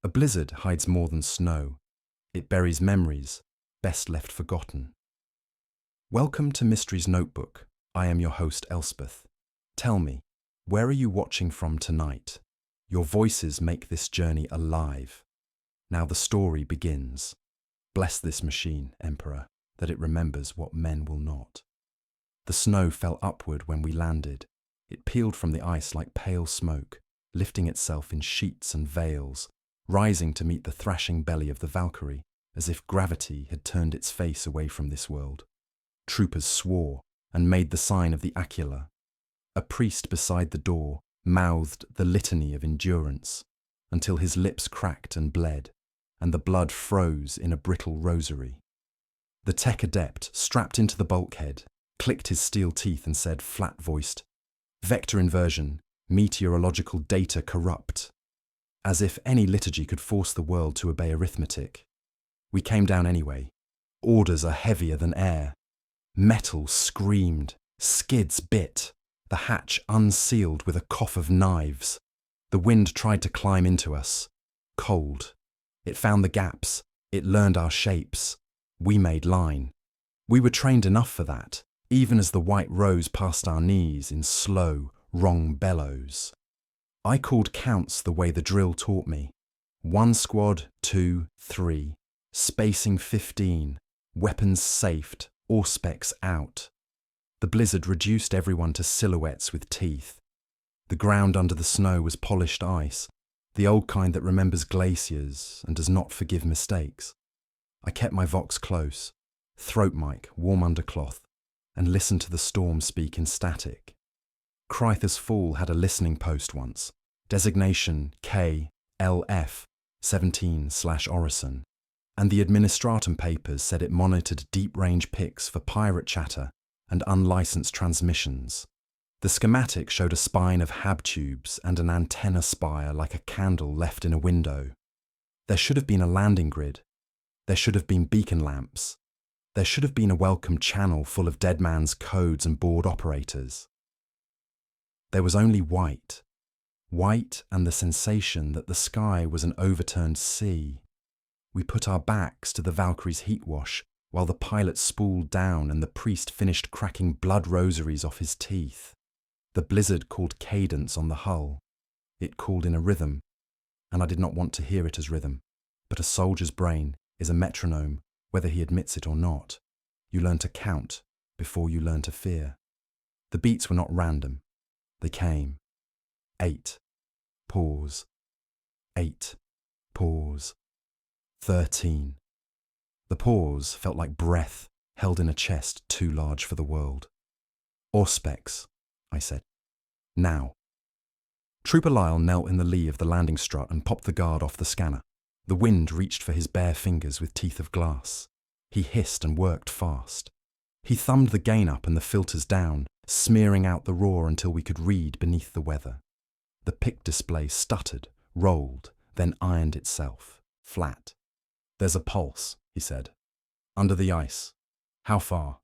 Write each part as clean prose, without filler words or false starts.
A blizzard hides more than snow. It buries memories, best left forgotten. Welcome to Mystery's Notebook. I am your host, Elspeth. Tell me, where are you watching from tonight? Your voices make this journey alive. Now the story begins. Bless this machine, Emperor, that it remembers what men will not. The snow fell upward when we landed. It peeled from the ice like pale smoke, lifting itself in sheets and veils, rising to meet the thrashing belly of the Valkyrie, as if gravity had turned its face away from this world. Troopers swore and made the sign of the Aquila. A priest beside the door mouthed the litany of endurance until his lips cracked and bled, and the blood froze in a brittle rosary. The tech adept, strapped into the bulkhead, clicked his steel teeth and said, flat-voiced, "Vector inversion, meteorological data corrupt." As if any liturgy could force the world to obey arithmetic. We came down anyway. Orders are heavier than air. Metal screamed, skids bit, the hatch unsealed with a cough of knives. The wind tried to climb into us. Cold. It found the gaps. It learned our shapes. We made line. We were trained enough for that, even as the white rose past our knees in slow, wrong bellows. I called counts the way the drill taught me. 1 squad, 2, 3, spacing 15, weapons safed, auspex out. The blizzard reduced everyone to silhouettes with teeth. The ground under the snow was polished ice, the old kind that remembers glaciers and does not forgive mistakes. I kept my vox close, throat mic, warm undercloth, and listened to the storm speak in static. Crytha's Fall had a listening post once, designation KLF 17/Orison, and the administratum papers said it monitored deep-range pics for pirate chatter and unlicensed transmissions. The schematic showed a spine of hab tubes and an antenna spire like a candle left in a window. There should have been a landing grid. There should have been beacon lamps. There should have been a welcome channel full of dead man's codes and board operators. There was only white. White and the sensation that the sky was an overturned sea. We put our backs to the Valkyrie's heat wash while the pilot spooled down and the priest finished cracking blood rosaries off his teeth. The blizzard called cadence on the hull. It called in a rhythm, and I did not want to hear it as rhythm, but a soldier's brain is a metronome, whether he admits it or not. You learn to count before you learn to fear. The beats were not random. They came. 8. Pause. 8. Pause. 13. The pause felt like breath held in a chest too large for the world. Auspex, I said. Now. Trooper Lyle knelt in the lee of the landing strut and popped the guard off the scanner. The wind reached for his bare fingers with teeth of glass. He hissed and worked fast. He thumbed the gain up and the filters down, smearing out the roar until we could read beneath the weather. The pic display stuttered, rolled, then ironed itself, flat. "There's a pulse," he said. "Under the ice. How far?"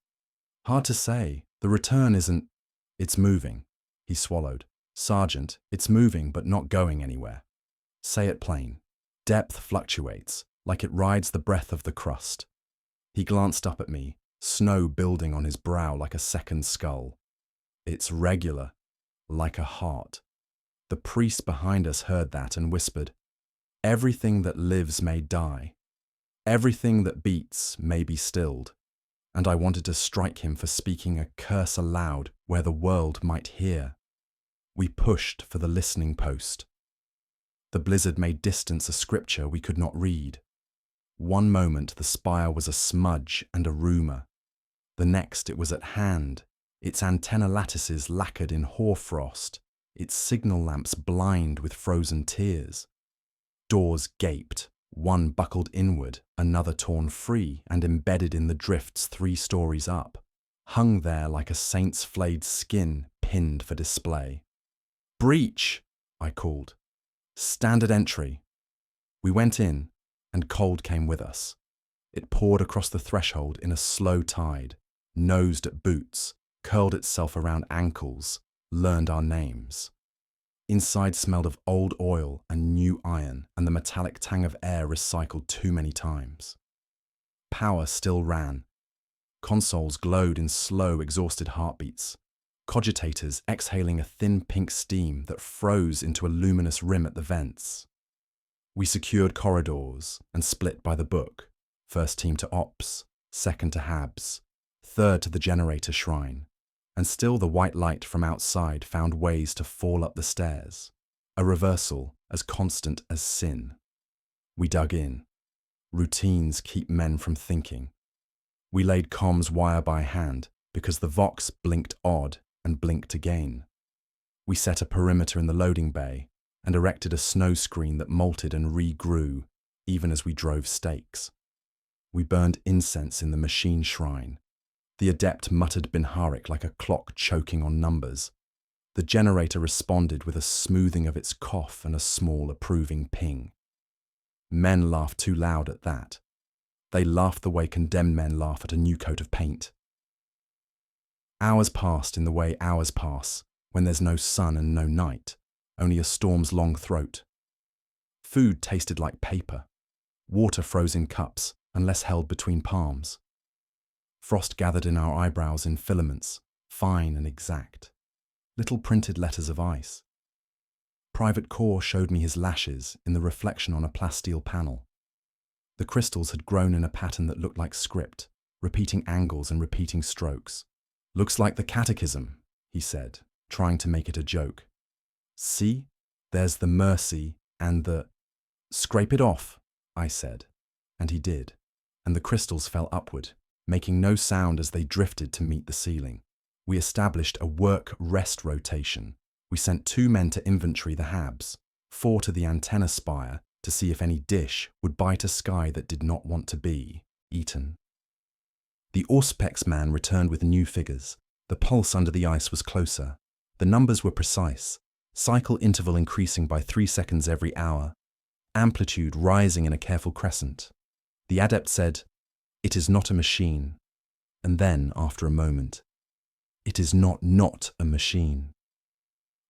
"Hard to say. The return isn't—" "It's moving." He swallowed. "Sergeant, it's moving but not going anywhere. Say it plain. Depth fluctuates, like it rides the breath of the crust." He glanced up at me, snow building on his brow like a second skull. "It's regular, like a heart." The priest behind us heard that and whispered, "Everything that lives may die. Everything that beats may be stilled." And I wanted to strike him for speaking a curse aloud where the world might hear. We pushed for the listening post. The blizzard made distance a scripture we could not read. One moment the spire was a smudge and a rumour. The next it was at hand, its antenna lattices lacquered in hoarfrost, its signal lamps blind with frozen tears. Doors gaped, one buckled inward, another torn free and embedded in the drifts 3 stories up, hung there like a saint's flayed skin pinned for display. "Breach!" I called. "Standard entry." We went in, and cold came with us. It poured across the threshold in a slow tide, nosed at boots, curled itself around ankles, learned our names. Inside smelled of old oil and new iron, and the metallic tang of air recycled too many times. Power still ran. Consoles glowed in slow, exhausted heartbeats. Cogitators exhaling a thin pink steam that froze into a luminous rim at the vents. We secured corridors and split by the book. First team to ops, second to habs, third to the generator shrine. And still the white light from outside found ways to fall up the stairs. A reversal as constant as sin. We dug in. Routines keep men from thinking. We laid comms wire by hand because the vox blinked odd and blinked again. We set a perimeter in the loading bay and erected a snow screen that molted and regrew even as we drove stakes. We burned incense in the machine shrine. The adept muttered Binharik like a clock choking on numbers. The generator responded with a smoothing of its cough and a small approving ping. Men laughed too loud at that. They laughed the way condemned men laugh at a new coat of paint. Hours passed in the way hours pass, when there's no sun and no night, only a storm's long throat. Food tasted like paper. Water froze in cups, unless held between palms. Frost gathered in our eyebrows in filaments, fine and exact. Little printed letters of ice. Private Core showed me his lashes in the reflection on a plasteel panel. The crystals had grown in a pattern that looked like script, repeating angles and repeating strokes. "Looks like the catechism," he said, trying to make it a joke. "See, there's the mercy and the—" "Scrape it off," I said, and he did, and the crystals fell upward, making no sound as they drifted to meet the ceiling. We established a work-rest rotation. We sent 2 men to inventory the habs, 4 to the antenna spire to see if any dish would bite a sky that did not want to be eaten. The Auspex man returned with new figures. The pulse under the ice was closer. The numbers were precise, cycle interval increasing by 3 seconds every hour, amplitude rising in a careful crescent. The adept said, "It is not a machine." And then, after a moment, "It is not a machine."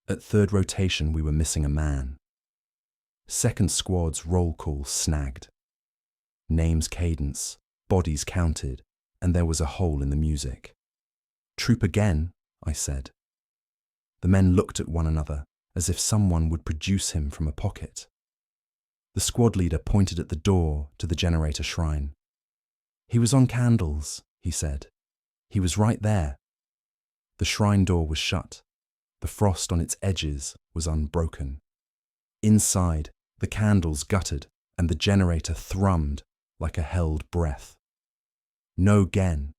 At third rotation, we were missing a man. Second squad's roll call snagged. Names cadence, bodies counted, and there was a hole in the music. "Troop again," I said. The men looked at one another as if someone would produce him from a pocket. The squad leader pointed at the door to the generator shrine. "He was on candles," he said. "He was right there." The shrine door was shut. The frost on its edges was unbroken. Inside, the candles guttered and the generator thrummed like a held breath. "No gen."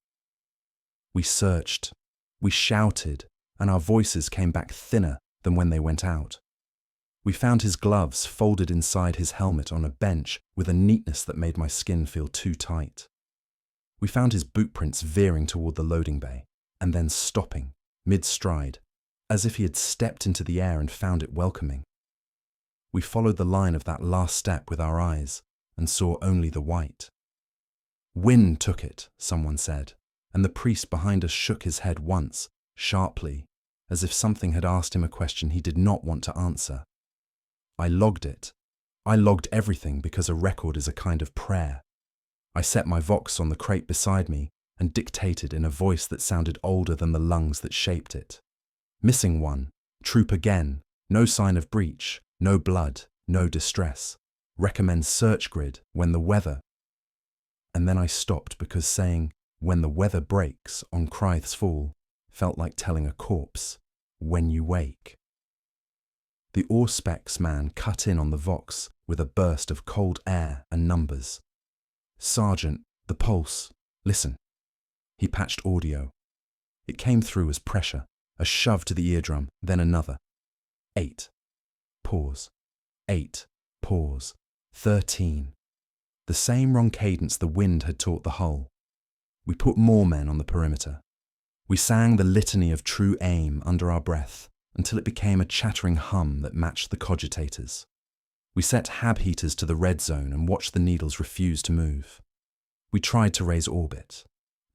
We searched, we shouted, and our voices came back thinner than when they went out. We found his gloves folded inside his helmet on a bench with a neatness that made my skin feel too tight. We found his boot prints veering toward the loading bay, and then stopping, mid-stride, as if he had stepped into the air and found it welcoming. We followed the line of that last step with our eyes, and saw only the white. "Wind took it," someone said, and the priest behind us shook his head once, sharply, as if something had asked him a question he did not want to answer. I logged it. I logged everything because a record is a kind of prayer. I set my vox on the crate beside me and dictated in a voice that sounded older than the lungs that shaped it. "Missing one. Troop again. No sign of breach. No blood. No distress. Recommend search grid when the weather—" And then I stopped because saying, "when the weather breaks" on Crythe's Fall felt like telling a corpse, "when you wake." The Auspex man cut in on the vox with a burst of cold air and numbers. "Sergeant, the pulse. Listen." He patched audio. It came through as pressure, a shove to the eardrum, then another. 8. Pause. 8. Pause. 13. The same wrong cadence the wind had taught the hull. We put more men on the perimeter. We sang the litany of true aim under our breath until it became a chattering hum that matched the cogitators. We set hab heaters to the red zone and watched the needles refuse to move. We tried to raise orbit.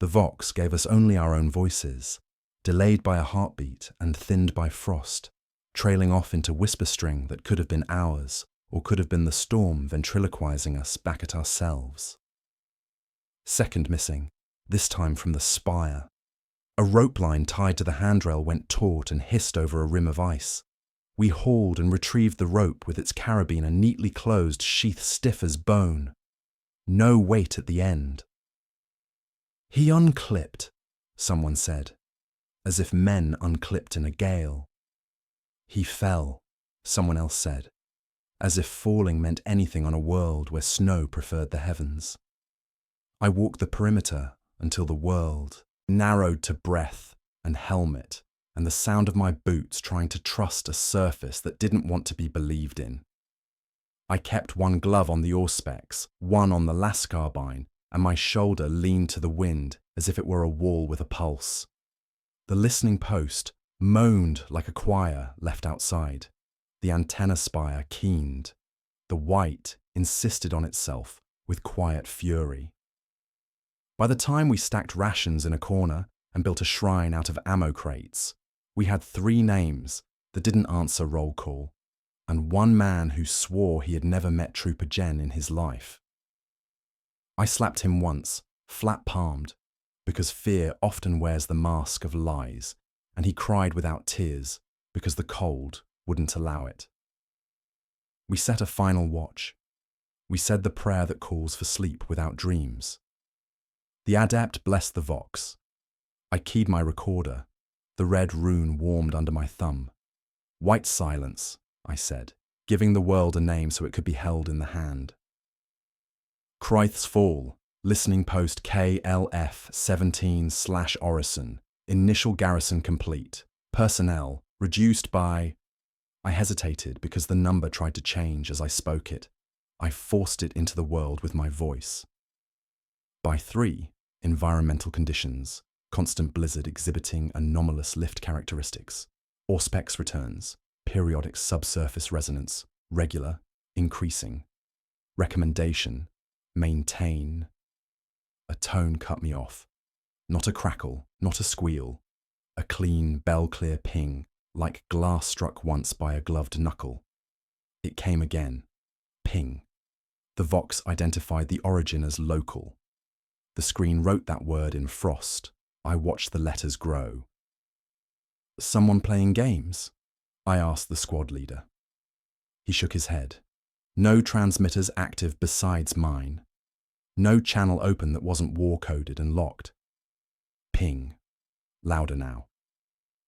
The vox gave us only our own voices, delayed by a heartbeat and thinned by frost, trailing off into whisper string that could have been ours, or could have been the storm ventriloquizing us back at ourselves. Second missing, this time from the spire. A rope line tied to the handrail went taut and hissed over a rim of ice. We hauled and retrieved the rope with its carabiner neatly closed, sheath stiff as bone. No weight at the end. He unclipped, someone said, as if men unclipped in a gale. He fell, someone else said, as if falling meant anything on a world where snow preferred the heavens. I walked the perimeter until the world narrowed to breath and helmet and the sound of my boots trying to trust a surface that didn't want to be believed in. I kept one glove on the auspex, one on the lascarbine, and my shoulder leaned to the wind as if it were a wall with a pulse. The listening post moaned like a choir left outside. The antenna spire keened. The white insisted on itself with quiet fury. By the time we stacked rations in a corner and built a shrine out of ammo crates, we had 3 names that didn't answer roll call, and one man who swore he had never met Trooper Jen in his life. I slapped him once, flat-palmed, because fear often wears the mask of lies, and he cried without tears because the cold wouldn't allow it. We set a final watch. We said the prayer that calls for sleep without dreams. The adept blessed the vox. I keyed my recorder. The red rune warmed under my thumb. White silence, I said, giving the world a name so it could be held in the hand. Kryth's Fall, listening post KLF 17/Orison, initial garrison complete, personnel reduced by... I hesitated because the number tried to change as I spoke it. I forced it into the world with my voice. By 3, environmental conditions, constant blizzard exhibiting anomalous lift characteristics, auspex returns, periodic subsurface resonance, regular, increasing. Recommendation, maintain. A tone cut me off. Not a crackle, not a squeal. A clean, bell-clear ping, like glass struck once by a gloved knuckle. It came again. Ping. The vox identified the origin as local. The screen wrote that word in frost. I watched the letters grow. Someone playing games? I asked the squad leader. He shook his head. No transmitters active besides mine. No channel open that wasn't war-coded and locked. Ping. Louder now.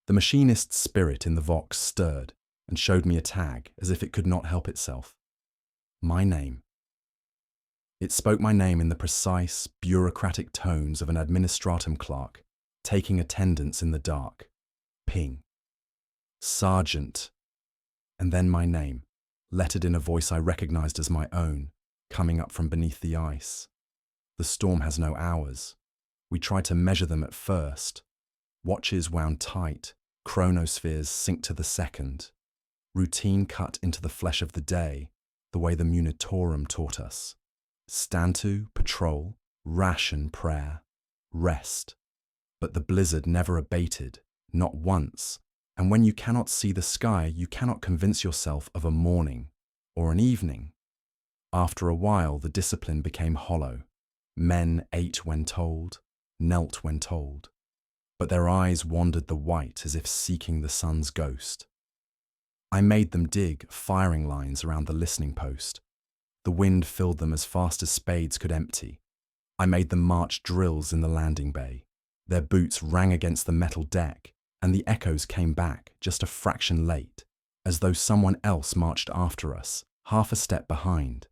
The machinist's spirit in the vox stirred and showed me a tag as if it could not help itself. My name. It spoke my name in the precise, bureaucratic tones of an administratum clerk taking attendance in the dark. Ping. Sergeant. And then my name, lettered in a voice I recognized as my own, coming up from beneath the ice. The storm has no hours. We tried to measure them at first. Watches wound tight, chronospheres sync to the second. Routine cut into the flesh of the day, the way the Munitorum taught us. Stand to, patrol, ration prayer, rest. But the blizzard never abated, not once, and when you cannot see the sky, you cannot convince yourself of a morning or an evening. After a while, the discipline became hollow. Men ate when told, knelt when told, but their eyes wandered the white as if seeking the sun's ghost. I made them dig firing lines around the listening post. The wind filled them as fast as spades could empty. I made them march drills in the landing bay. Their boots rang against the metal deck, and the echoes came back just a fraction late, as though someone else marched after us, half a step behind.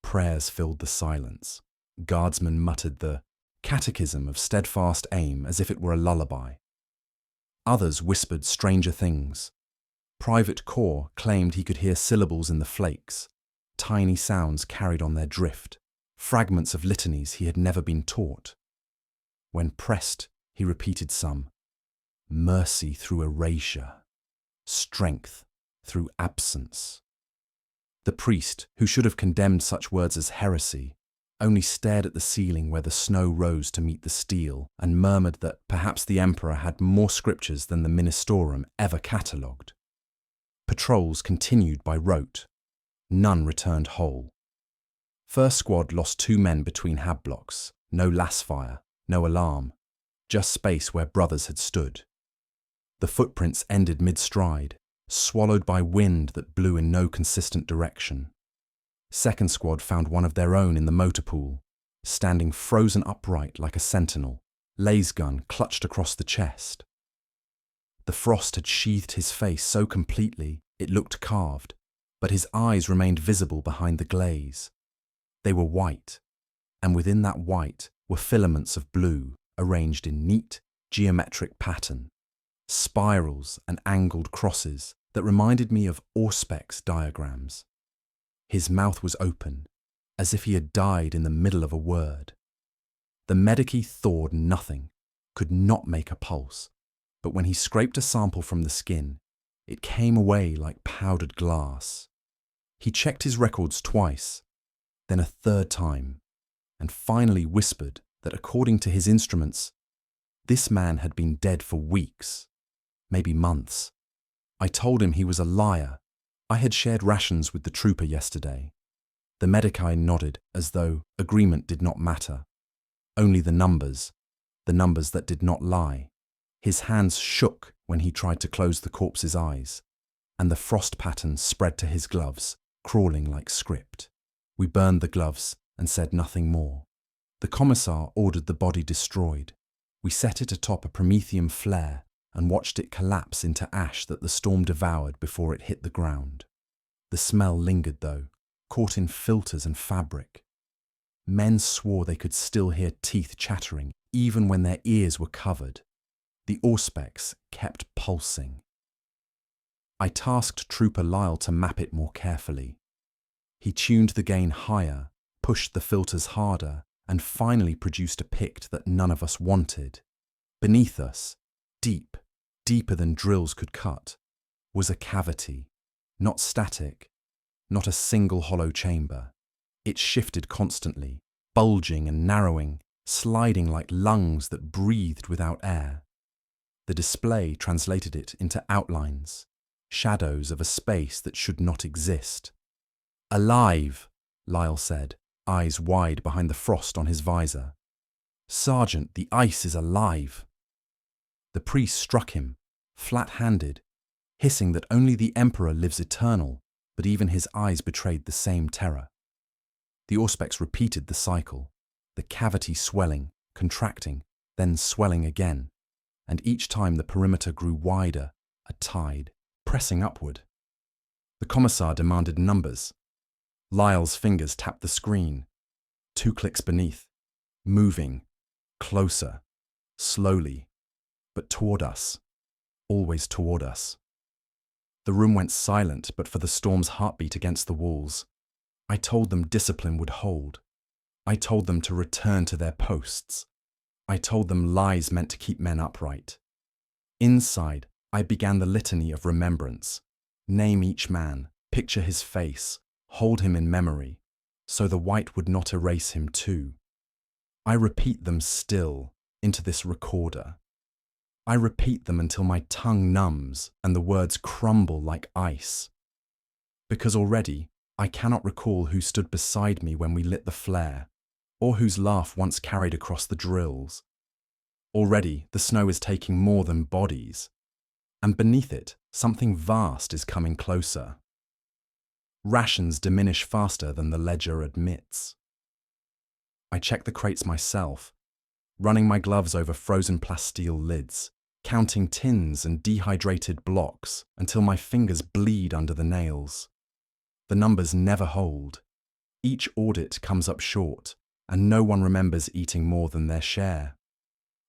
Prayers filled the silence. Guardsmen muttered the catechism of steadfast aim as if it were a lullaby. Others whispered stranger things. Private Corps claimed he could hear syllables in the flakes, tiny sounds carried on their drift, fragments of litanies he had never been taught. When pressed, he repeated some. Mercy through erasure, strength through absence. The priest, who should have condemned such words as heresy, only stared at the ceiling where the snow rose to meet the steel and murmured that perhaps the emperor had more scriptures than the Ministorum ever catalogued. Patrols continued by rote. None returned whole. First squad lost 2 men between hab blocks. No lass fire, no alarm. Just space where brothers had stood. The footprints ended mid-stride, swallowed by wind that blew in no consistent direction. Second squad found one of their own in the motor pool, standing frozen upright like a sentinel, laser gun clutched across the chest. The frost had sheathed his face so completely it looked carved, but his eyes remained visible behind the glaze. They were white, and within that white were filaments of blue arranged in neat, geometric pattern, spirals and angled crosses that reminded me of Auspex diagrams. His mouth was open, as if he had died in the middle of a word. The medici thawed nothing, could not make a pulse, but when he scraped a sample from the skin, it came away like powdered glass. He checked his records twice, then a third time, and finally whispered that according to his instruments, this man had been dead for weeks, maybe months. I told him he was a liar. I had shared rations with the trooper yesterday. The medici nodded as though agreement did not matter. Only the numbers that did not lie. His hands shook when he tried to close the corpse's eyes, and the frost pattern spread to his gloves, crawling like script. We burned the gloves and said nothing more. The commissar ordered the body destroyed. We set it atop a promethium flare and watched it collapse into ash that the storm devoured before it hit the ground. The smell lingered though, caught in filters and fabric. Men swore they could still hear teeth chattering even when their ears were covered. The Auspex kept pulsing. I tasked Trooper Lyle to map it more carefully. He tuned the gain higher, pushed the filters harder, and finally produced a pict that none of us wanted. Beneath us, deeper than drills could cut, was a cavity, not static, not a single hollow chamber. It shifted constantly, bulging and narrowing, sliding like lungs that breathed without air. The display translated it into outlines, shadows of a space that should not exist. "Alive," Lyle said, eyes wide behind the frost on his visor. "Sergeant, the ice is alive." The priest struck him, flat-handed, hissing that only the Emperor lives eternal, but even his eyes betrayed the same terror. The Auspex repeated the cycle, the cavity swelling, contracting, then swelling again, and each time the perimeter grew wider, a tide, pressing upward. The commissar demanded numbers. Lyle's fingers tapped the screen. 2 clicks beneath, moving, closer, slowly, but toward us, always toward us. The room went silent but for the storm's heartbeat against the walls. I told them discipline would hold. I told them to return to their posts. I told them lies meant to keep men upright. Inside, I began the litany of remembrance. Name each man, picture his face, hold him in memory, so the white would not erase him too. I repeat them still into this recorder. I repeat them until my tongue numbs and the words crumble like ice. Because already, I cannot recall who stood beside me when we lit the flare, or whose laugh once carried across the drills. Already, the snow is taking more than bodies, and beneath it, something vast is coming closer. Rations diminish faster than the ledger admits. I check the crates myself, running my gloves over frozen plasteel lids, counting tins and dehydrated blocks until my fingers bleed under the nails. The numbers never hold. Each audit comes up short, and no one remembers eating more than their share.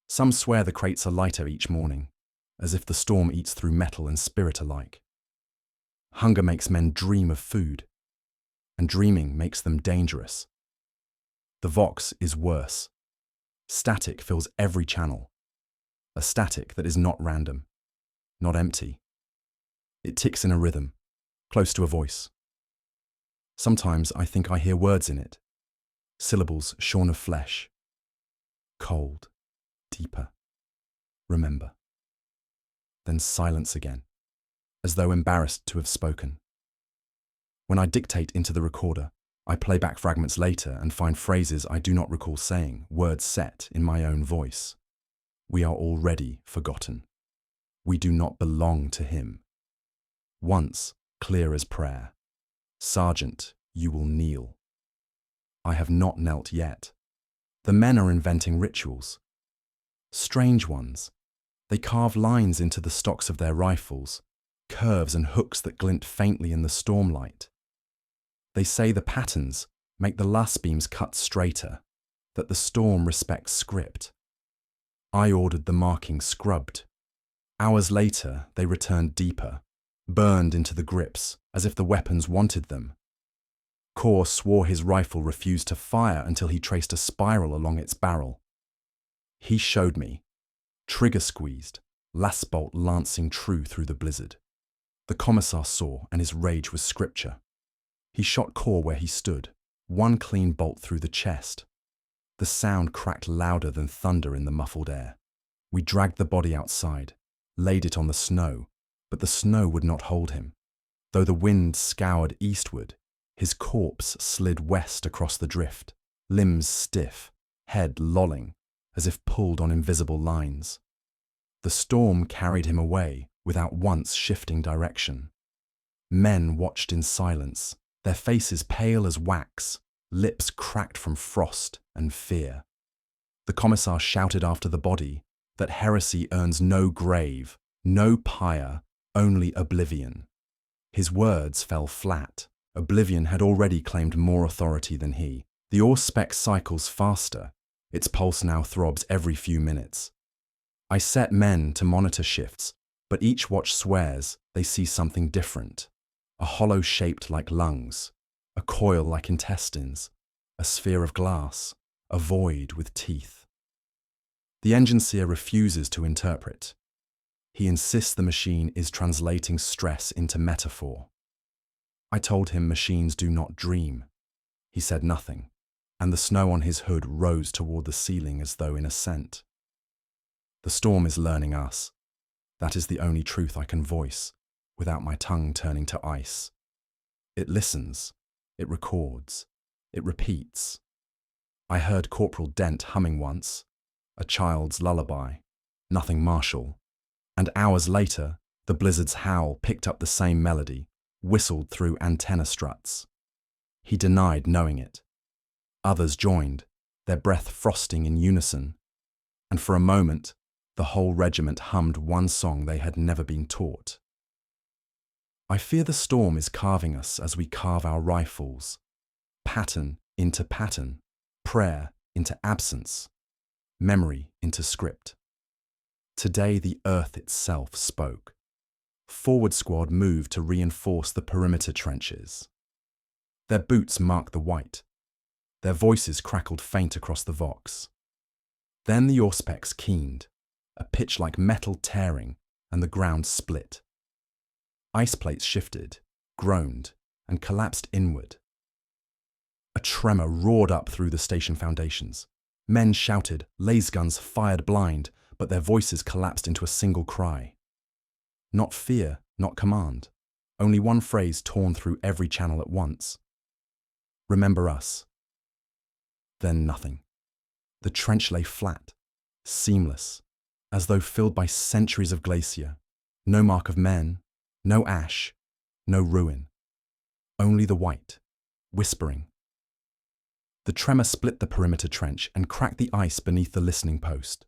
Some swear the crates are lighter each morning, as if the storm eats through metal and spirit alike. Hunger makes men dream of food, and dreaming makes them dangerous. The Vox is worse. Static fills every channel. A static that is not random, not empty. It ticks in a rhythm, close to a voice. Sometimes I think I hear words in it, syllables shorn of flesh. Cold, deeper, remember. Then silence again, as though embarrassed to have spoken. When I dictate into the recorder, I play back fragments later and find phrases I do not recall saying, words set in my own voice. We are already forgotten. We do not belong to him. Once, clear as prayer. Sergeant, you will kneel. I have not knelt yet. The men are inventing rituals. Strange ones. They carve lines into the stocks of their rifles, curves and hooks that glint faintly in the stormlight. They say the patterns make the lass beams cut straighter, that the storm respects script. I ordered the marking scrubbed. Hours later, they returned deeper, burned into the grips, as if the weapons wanted them. Kor swore his rifle refused to fire until he traced a spiral along its barrel. He showed me, trigger squeezed, last bolt lancing true through the blizzard. The commissar saw, and his rage was scripture. He shot Kor where he stood, one clean bolt through the chest. The sound cracked louder than thunder in the muffled air. We dragged the body outside, laid it on the snow, but the snow would not hold him. Though the wind scoured eastward, his corpse slid west across the drift, limbs stiff, head lolling, as if pulled on invisible lines. The storm carried him away without once shifting direction. Men watched in silence, their faces pale as wax, lips cracked from frost and fear. The commissar shouted after the body that heresy earns no grave, no pyre, only oblivion. His words fell flat. Oblivion had already claimed more authority than he. The Auspex cycles faster. Its pulse now throbs every few minutes. I set men to monitor shifts, but each watch swears they see something different. A hollow shaped like lungs, a coil like intestines, a sphere of glass, a void with teeth. The engine seer refuses to interpret. He insists the machine is translating stress into metaphor. I told him machines do not dream. He said nothing, and the snow on his hood rose toward the ceiling as though in assent. The storm is learning us. That is the only truth I can voice, without my tongue turning to ice. It listens, it records, it repeats. I heard Corporal Dent humming once, a child's lullaby, nothing martial, and hours later, the blizzard's howl picked up the same melody, whistled through antenna struts. He denied knowing it. Others joined, their breath frosting in unison, and for a moment, the whole regiment hummed one song they had never been taught. I fear the storm is carving us as we carve our rifles, pattern into pattern, prayer into absence, memory into script. Today the earth itself spoke. Forward squad moved to reinforce the perimeter trenches. Their boots marked the white. Their voices crackled faint across the vox. Then the Auspex keened, a pitch like metal tearing, and the ground split. Ice plates shifted, groaned, and collapsed inward. A tremor roared up through the station foundations. Men shouted, laser guns fired blind, but their voices collapsed into a single cry. Not fear, not command. Only one phrase torn through every channel at once. Remember us. Then nothing. The trench lay flat, seamless, as though filled by centuries of glacier. No mark of men, no ash, no ruin. Only the white, whispering. The tremor split the perimeter trench and cracked the ice beneath the listening post.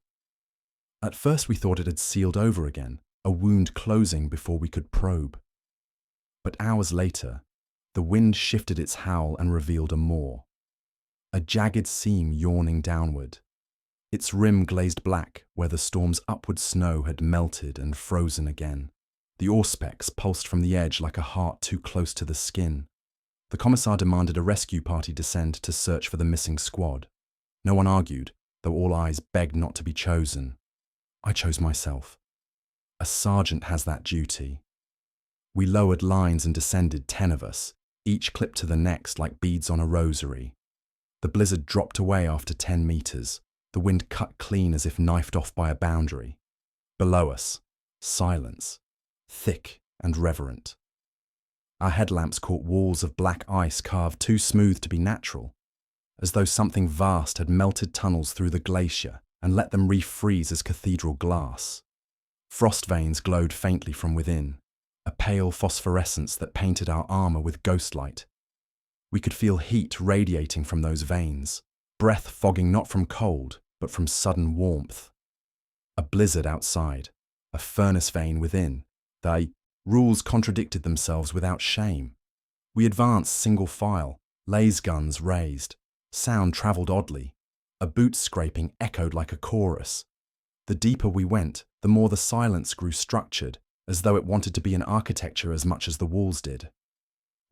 At first we thought it had sealed over again, a wound closing before we could probe. But hours later, the wind shifted its howl and revealed a maw. A jagged seam yawning downward. Its rim glazed black where the storm's upward snow had melted and frozen again. The Auspex pulsed from the edge like a heart too close to the skin. The commissar demanded a rescue party descend to search for the missing squad. No one argued, though all eyes begged not to be chosen. I chose myself. A sergeant has that duty. We lowered lines and descended 10 of us, each clipped to the next like beads on a rosary. The blizzard dropped away after 10 meters, the wind cut clean as if knifed off by a boundary. Below us, silence, thick and reverent. Our headlamps caught walls of black ice carved too smooth to be natural, as though something vast had melted tunnels through the glacier and let them refreeze as cathedral glass. Frost veins glowed faintly from within, a pale phosphorescence that painted our armor with ghostlight. We could feel heat radiating from those veins, breath fogging not from cold, but from sudden warmth. A blizzard outside, a furnace vein within. The rules contradicted themselves without shame. We advanced single file, laser guns raised. Sound travelled oddly. A boot scraping echoed like a chorus. The deeper we went, the more the silence grew structured, as though it wanted to be an architecture as much as the walls did.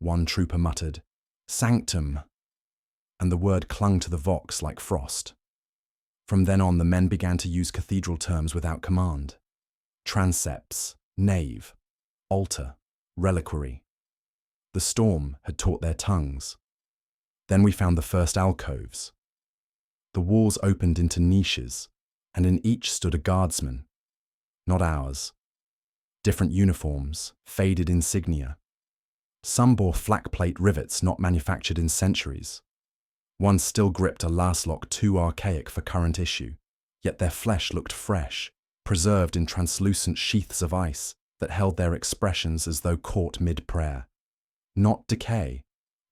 One trooper muttered, "Sanctum," and the word clung to the vox like frost. From then on, the men began to use cathedral terms without command. Transepts, nave, altar, reliquary. The storm had taught their tongues. Then we found the first alcoves. The walls opened into niches, and in each stood a guardsman. Not ours. Different uniforms, faded insignia. Some bore flak plate rivets not manufactured in centuries. One still gripped a last lock too archaic for current issue, yet their flesh looked fresh, preserved in translucent sheaths of ice that held their expressions as though caught mid-prayer. Not decay,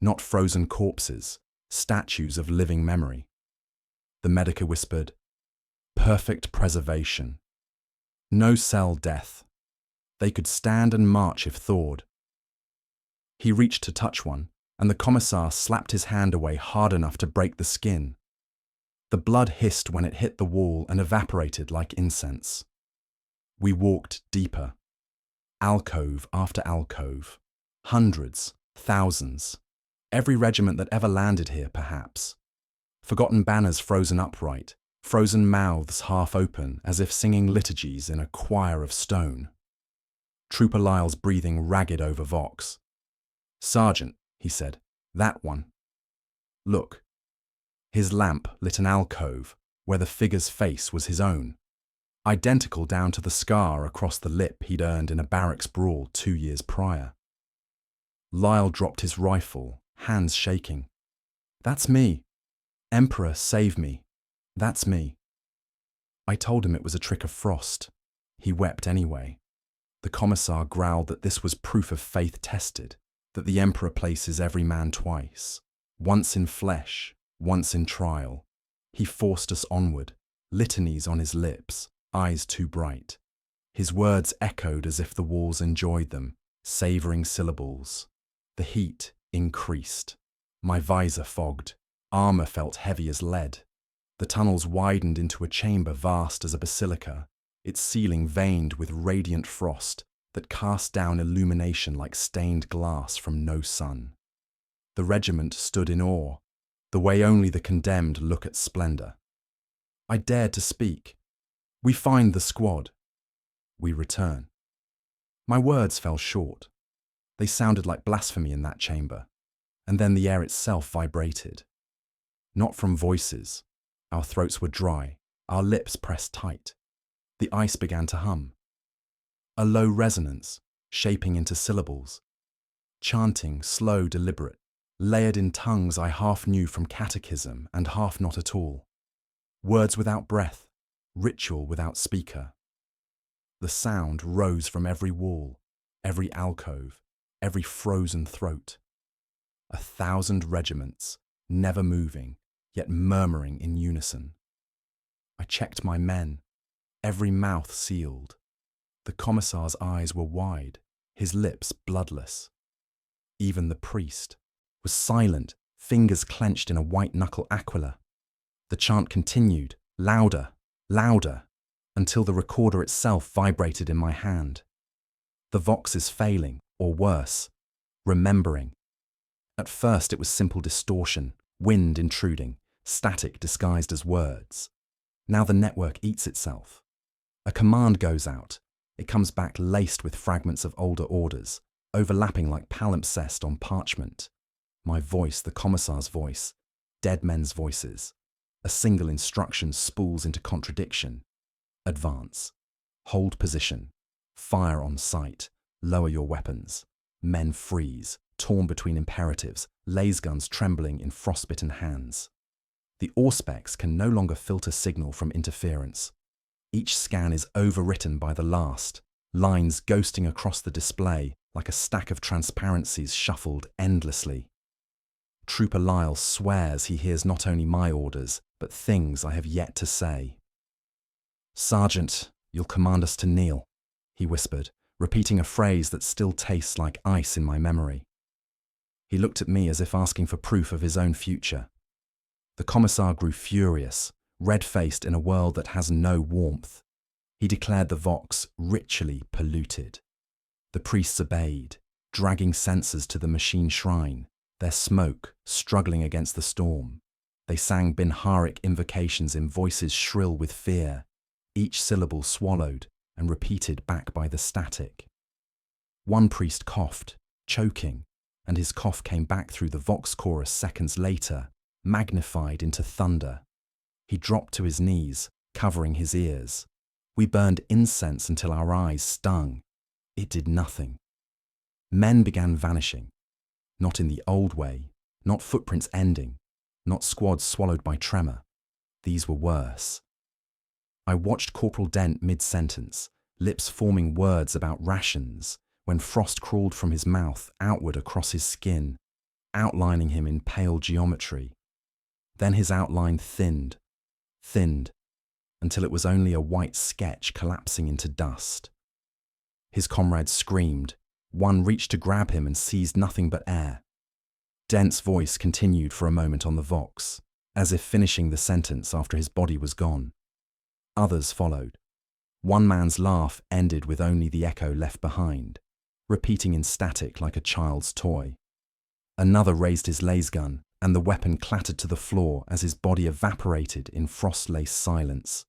not frozen corpses, statues of living memory. The medica whispered, "Perfect preservation. No cell death. They could stand and march if thawed." He reached to touch one, and the commissar slapped his hand away hard enough to break the skin. The blood hissed when it hit the wall and evaporated like incense. We walked deeper. Alcove after alcove. Hundreds, thousands. Every regiment that ever landed here, perhaps. Forgotten banners frozen upright, frozen mouths half open as if singing liturgies in a choir of stone. Trooper Lyle's breathing ragged over Vox. "Sergeant," he said, "that one. Look." His lamp lit an alcove where the figure's face was his own, identical down to the scar across the lip he'd earned in a barracks brawl 2 years prior. Lyle dropped his rifle, hands shaking. "That's me. Emperor, save me. That's me." I told him it was a trick of frost. He wept anyway. The commissar growled that this was proof of faith tested, that the Emperor places every man twice, once in flesh, once in trial. He forced us onward, litanies on his lips, eyes too bright. His words echoed as if the walls enjoyed them, savouring syllables. The heat increased. My visor fogged. Armour felt heavy as lead. The tunnels widened into a chamber vast as a basilica, its ceiling veined with radiant frost that cast down illumination like stained glass from no sun. The regiment stood in awe, the way only the condemned look at splendour. I dared to speak. "We find the squad. We return." My words fell short. They sounded like blasphemy in that chamber, and then the air itself vibrated. Not from voices. Our throats were dry, our lips pressed tight. The ice began to hum. A low resonance, shaping into syllables. Chanting, slow, deliberate, layered in tongues I half knew from catechism and half not at all. Words without breath, ritual without speaker. The sound rose from every wall, every alcove, every frozen throat. 1,000 regiments, never moving, yet murmuring in unison. I checked my men, every mouth sealed. The commissar's eyes were wide, his lips bloodless. Even the priest was silent, fingers clenched in a white-knuckle aquila. The chant continued, louder, louder, until the recorder itself vibrated in my hand. The vox is failing, or worse, remembering. At first it was simple distortion, wind intruding, static disguised as words. Now the network eats itself. A command goes out. It comes back laced with fragments of older orders, overlapping like palimpsest on parchment. My voice, the commissar's voice, dead men's voices. A single instruction spools into contradiction. Advance. Hold position. Fire on sight. Lower your weapons. Men freeze, torn between imperatives, laser guns trembling in frostbitten hands. The Auspex can no longer filter signal from interference. Each scan is overwritten by the last, lines ghosting across the display like a stack of transparencies shuffled endlessly. Trooper Lyle swears he hears not only my orders, but things I have yet to say. "Sergeant, you'll command us to kneel," he whispered, repeating a phrase that still tastes like ice in my memory. He looked at me as if asking for proof of his own future. The commissar grew furious, red-faced in a world that has no warmth. He declared the Vox ritually polluted. The priests obeyed, dragging censers to the machine shrine, their smoke struggling against the storm. They sang Binharic invocations in voices shrill with fear, each syllable swallowed and repeated back by the static. One priest coughed, choking, and his cough came back through the Vox chorus seconds later, magnified into thunder. He dropped to his knees, covering his ears. We burned incense until our eyes stung. It did nothing. Men began vanishing. Not in the old way, not footprints ending, not squads swallowed by tremor. These were worse. I watched Corporal Dent mid-sentence, lips forming words about rations, when frost crawled from his mouth outward across his skin, outlining him in pale geometry. Then his outline thinned, until it was only a white sketch collapsing into dust. His comrades screamed. One reached to grab him and seized nothing but air. Dent's voice continued for a moment on the Vox, as if finishing the sentence after his body was gone. Others followed. One man's laugh ended with only the echo left behind, repeating in static like a child's toy. Another raised his laser gun, and the weapon clattered to the floor as his body evaporated in frost-laced silence.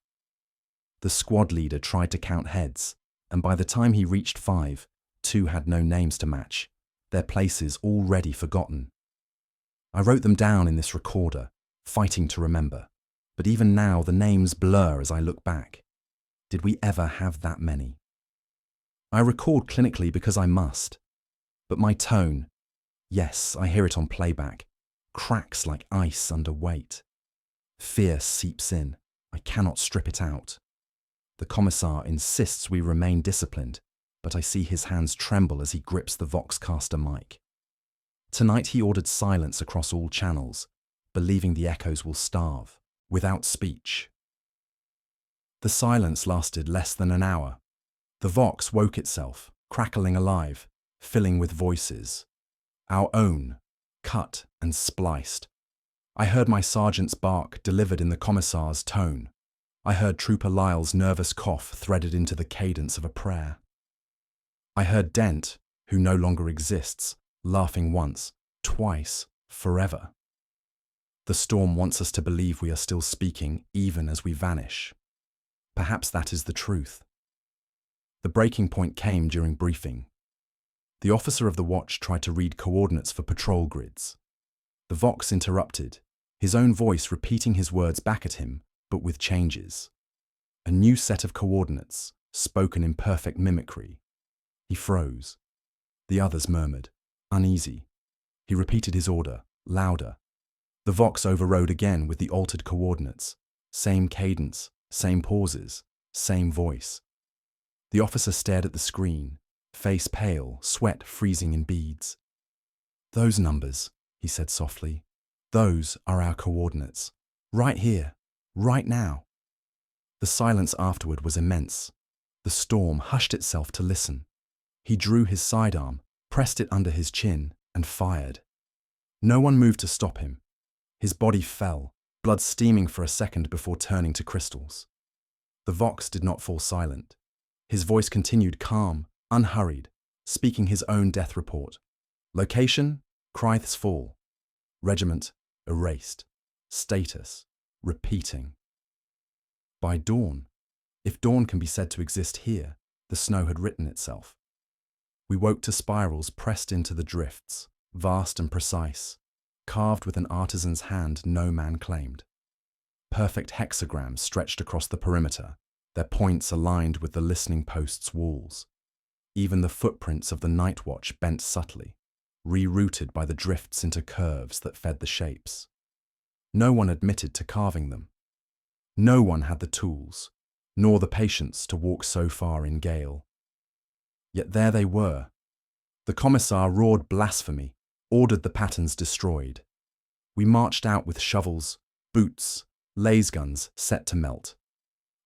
The squad leader tried to count heads, and by the time he reached 5, 2 had no names to match, their places already forgotten. I wrote them down in this recorder, fighting to remember, but even now the names blur as I look back. Did we ever have that many? I record clinically because I must, but my tone, yes, I hear it on playback, cracks like ice under weight. Fear seeps in. I cannot strip it out. The commissar insists we remain disciplined, but I see his hands tremble as he grips the Voxcaster mic. Tonight he ordered silence across all channels, believing the echoes will starve, without speech. The silence lasted less than an hour. The Vox woke itself, crackling alive, filling with voices. Our own, cut and spliced. I heard my sergeant's bark delivered in the commissar's tone. I heard Trooper Lyle's nervous cough threaded into the cadence of a prayer. I heard Dent, who no longer exists, laughing once, twice, forever. The storm wants us to believe we are still speaking even as we vanish. Perhaps that is the truth. The breaking point came during briefing. The officer of the watch tried to read coordinates for patrol grids. The Vox interrupted, his own voice repeating his words back at him, but with changes. A new set of coordinates, spoken in perfect mimicry. He froze. The others murmured, uneasy. He repeated his order, louder. The Vox overrode again with the altered coordinates. Same cadence, same pauses, same voice. The officer stared at the screen, face pale, sweat freezing in beads. "Those numbers," he said softly, "those are our coordinates. Right here, right now." The silence afterward was immense. The storm hushed itself to listen. He drew his sidearm, pressed it under his chin, and fired. No one moved to stop him. His body fell, blood steaming for a second before turning to crystals. The Vox did not fall silent. His voice continued calm, unhurried, speaking his own death report. Location, Kryth's Fall. Regiment, erased. Status, repeating. By dawn, if dawn can be said to exist here, the snow had written itself. We woke to spirals pressed into the drifts, vast and precise, carved with an artisan's hand no man claimed. Perfect hexagrams stretched across the perimeter, their points aligned with the listening post's walls. Even the footprints of the night watch bent subtly, rerouted by the drifts into curves that fed the shapes. No one admitted to carving them. No one had the tools, nor the patience to walk so far in gale. Yet there they were. The commissar roared blasphemy, ordered the patterns destroyed. We marched out with shovels, boots, laser guns set to melt.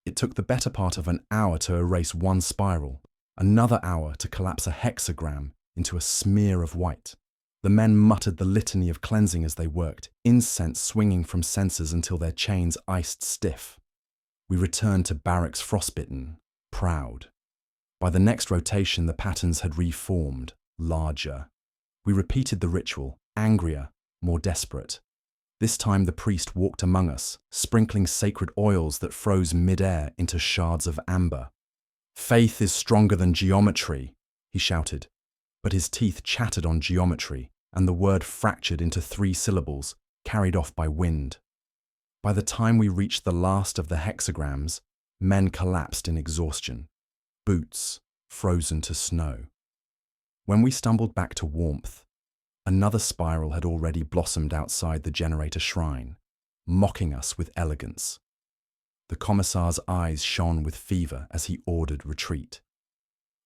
It took the better part of an hour to erase one spiral, another hour to collapse a hexagram into a smear of white. The men muttered the litany of cleansing as they worked, incense swinging from censers until their chains iced stiff. We returned to barracks frostbitten, proud. By the next rotation, the patterns had reformed, larger. We repeated the ritual, angrier, more desperate. This time the priest walked among us, sprinkling sacred oils that froze mid-air into shards of amber. "Faith is stronger than geometry," he shouted, but his teeth chattered on geometry, and the word fractured into 3 syllables, carried off by wind. By the time we reached the last of the hexagrams, men collapsed in exhaustion, boots frozen to snow. When we stumbled back to warmth, another spiral had already blossomed outside the generator shrine, mocking us with elegance. The commissar's eyes shone with fever as he ordered retreat.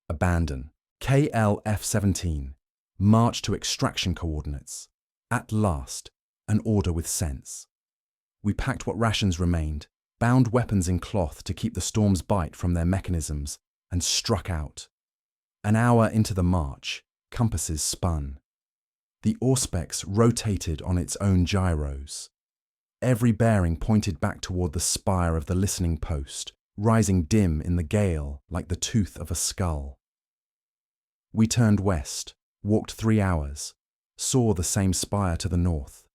Abandon. KLF-17. March to extraction coordinates. At last, an order with sense. We packed what rations remained, bound weapons in cloth to keep the storm's bite from their mechanisms, and struck out. An hour into the march, compasses spun. The auspex rotated on its own gyros. Every bearing pointed back toward the spire of the listening post, rising dim in the gale like the tooth of a skull. We turned west, walked 3 hours, saw the same spire to the north.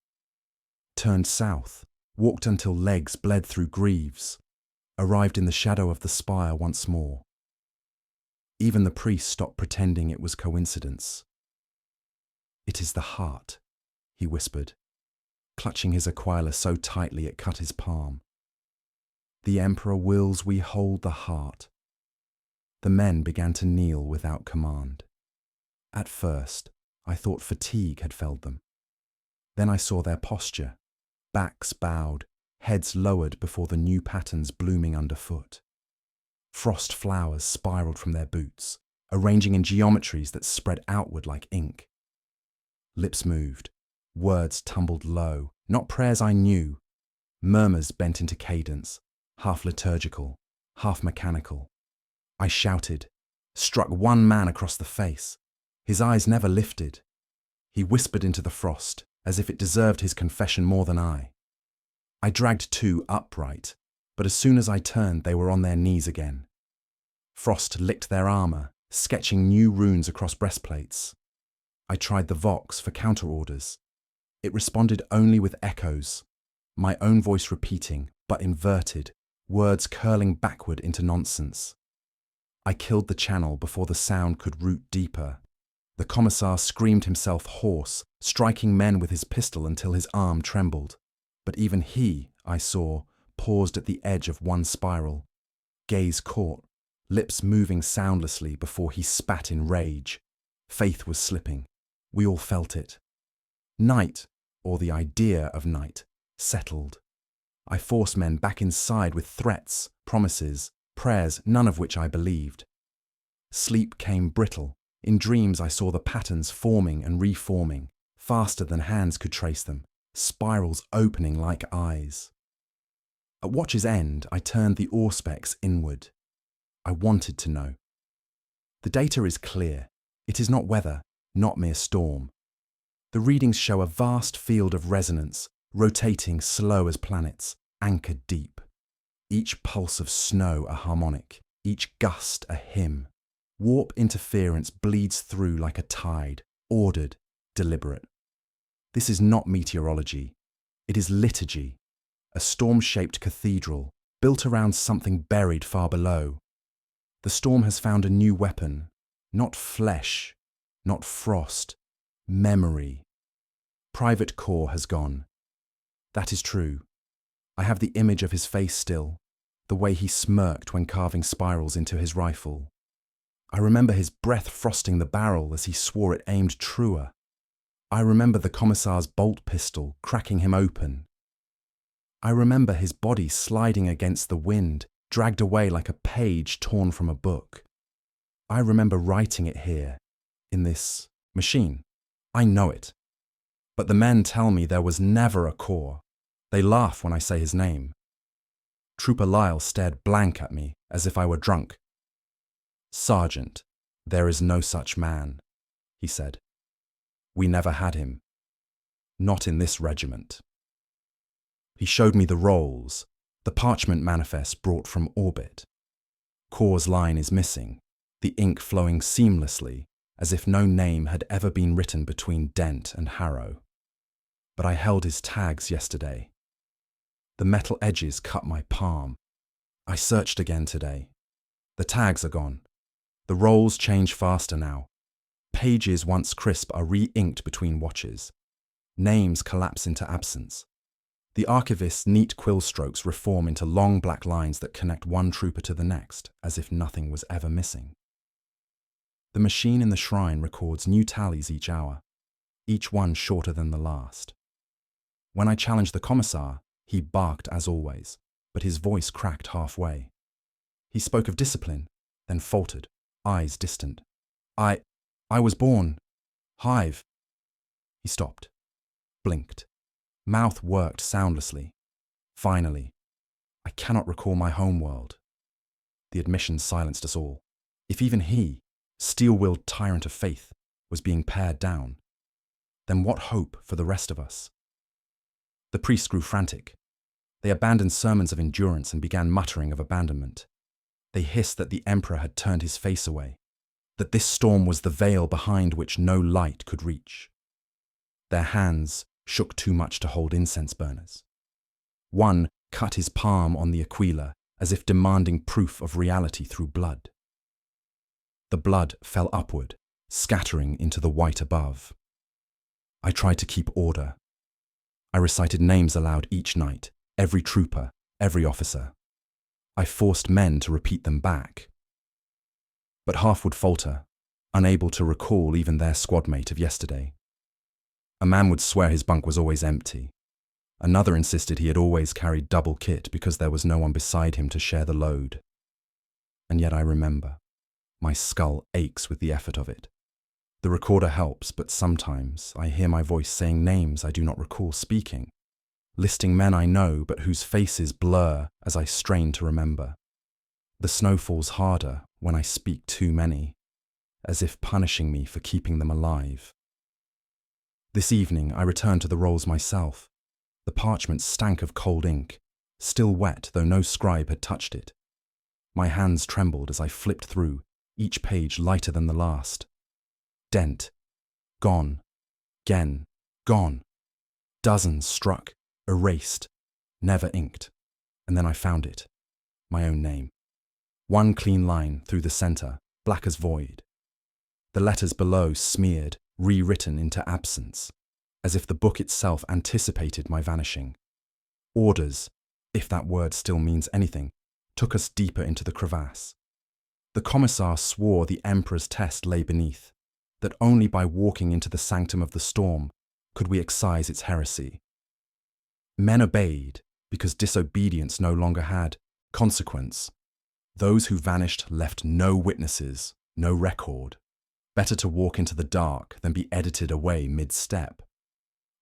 Turned south, walked until legs bled through greaves, arrived in the shadow of the spire once more. Even the priest stopped pretending it was coincidence. "It is the heart," he whispered, clutching his aquila so tightly it cut his palm. "The Emperor wills we hold the heart." The men began to kneel without command. At first, I thought fatigue had felled them. Then I saw their posture, backs bowed, heads lowered before the new patterns blooming underfoot. Frost flowers spiraled from their boots, arranging in geometries that spread outward like ink. Lips moved, words tumbled low, not prayers I knew. Murmurs bent into cadence, half liturgical, half mechanical. I shouted, struck one man across the face. His eyes never lifted. He whispered into the frost, as if it deserved his confession more than I. I dragged 2 upright, but as soon as I turned, they were on their knees again. Frost licked their armor, sketching new runes across breastplates. I tried the vox for counterorders. It responded only with echoes, my own voice repeating, but inverted, words curling backward into nonsense. I killed the channel before the sound could root deeper. The commissar screamed himself hoarse, striking men with his pistol until his arm trembled. But even he, I saw, paused at the edge of one spiral, gaze caught, lips moving soundlessly before he spat in rage. Faith was slipping. We all felt it. Night, or the idea of night, settled. I forced men back inside with threats, promises, prayers, none of which I believed. Sleep came brittle. In dreams I saw the patterns forming and reforming, faster than hands could trace them, spirals opening like eyes. At watch's end, I turned the auspex inward. I wanted to know. The data is clear. It is not weather, not mere storm. The readings show a vast field of resonance, rotating slow as planets, anchored deep. Each pulse of snow a harmonic, each gust a hymn. Warp interference bleeds through like a tide, ordered, deliberate. This is not meteorology. It is liturgy, a storm-shaped cathedral built around something buried far below. The storm has found a new weapon, not flesh, not frost, memory. Private Corps has gone. That is true. I have the image of his face still, the way he smirked when carving spirals into his rifle. I remember his breath frosting the barrel as he swore it aimed truer. I remember the commissar's bolt pistol cracking him open. I remember his body sliding against the wind, dragged away like a page torn from a book. I remember writing it here, in this machine. I know it. But the men tell me there was never a corps. They laugh when I say his name. Trooper Lyle stared blank at me, as if I were drunk. "Sergeant, there is no such man," he said. "We never had him. Not in this regiment." He showed me the rolls, the parchment manifest brought from orbit. Corps' line is missing, the ink flowing seamlessly, as if no name had ever been written between Dent and Harrow. But I held his tags yesterday. The metal edges cut my palm. I searched again today. The tags are gone. The rolls change faster now. Pages once crisp are re-inked between watches. Names collapse into absence. The archivist's neat quill strokes reform into long black lines that connect one trooper to the next, as if nothing was ever missing. The machine in the shrine records new tallies each hour, each one shorter than the last. When I challenged the commissar, he barked as always, but his voice cracked halfway. He spoke of discipline, then faltered, eyes distant. I was born. Hive. He stopped, blinked. Mouth worked soundlessly. Finally, I cannot recall my home world. The admission silenced us all. If even he, steel-willed tyrant of faith, was being pared down, then what hope for the rest of us? The priests grew frantic. They abandoned sermons of endurance and began muttering of abandonment. They hissed that the emperor had turned his face away, that this storm was the veil behind which no light could reach. Their hands shook too much to hold incense burners. One cut his palm on the aquila as if demanding proof of reality through blood. The blood fell upward, scattering into the white above. I tried to keep order. I recited names aloud each night, every trooper, every officer. I forced men to repeat them back. But half would falter, unable to recall even their squadmate of yesterday. A man would swear his bunk was always empty. Another insisted he had always carried double kit because there was no one beside him to share the load. And yet I remember. My skull aches with the effort of it. The recorder helps, but sometimes I hear my voice saying names I do not recall speaking, listing men I know but whose faces blur as I strain to remember. The snow falls harder when I speak too many, as if punishing me for keeping them alive. This evening I returned to the rolls myself. The parchment stank of cold ink, still wet though no scribe had touched it. My hands trembled as I flipped through, each page lighter than the last. Dent. Gone. Gen. Gone. Dozens struck, erased, never inked. And then I found it. My own name. One clean line through the center, black as void. The letters below smeared, rewritten into absence, as if the book itself anticipated my vanishing. Orders, if that word still means anything, took us deeper into the crevasse. The commissar swore the emperor's test lay beneath, that only by walking into the sanctum of the storm could we excise its heresy. Men obeyed because disobedience no longer had consequence. Those who vanished left no witnesses, no record. Better to walk into the dark than be edited away mid-step.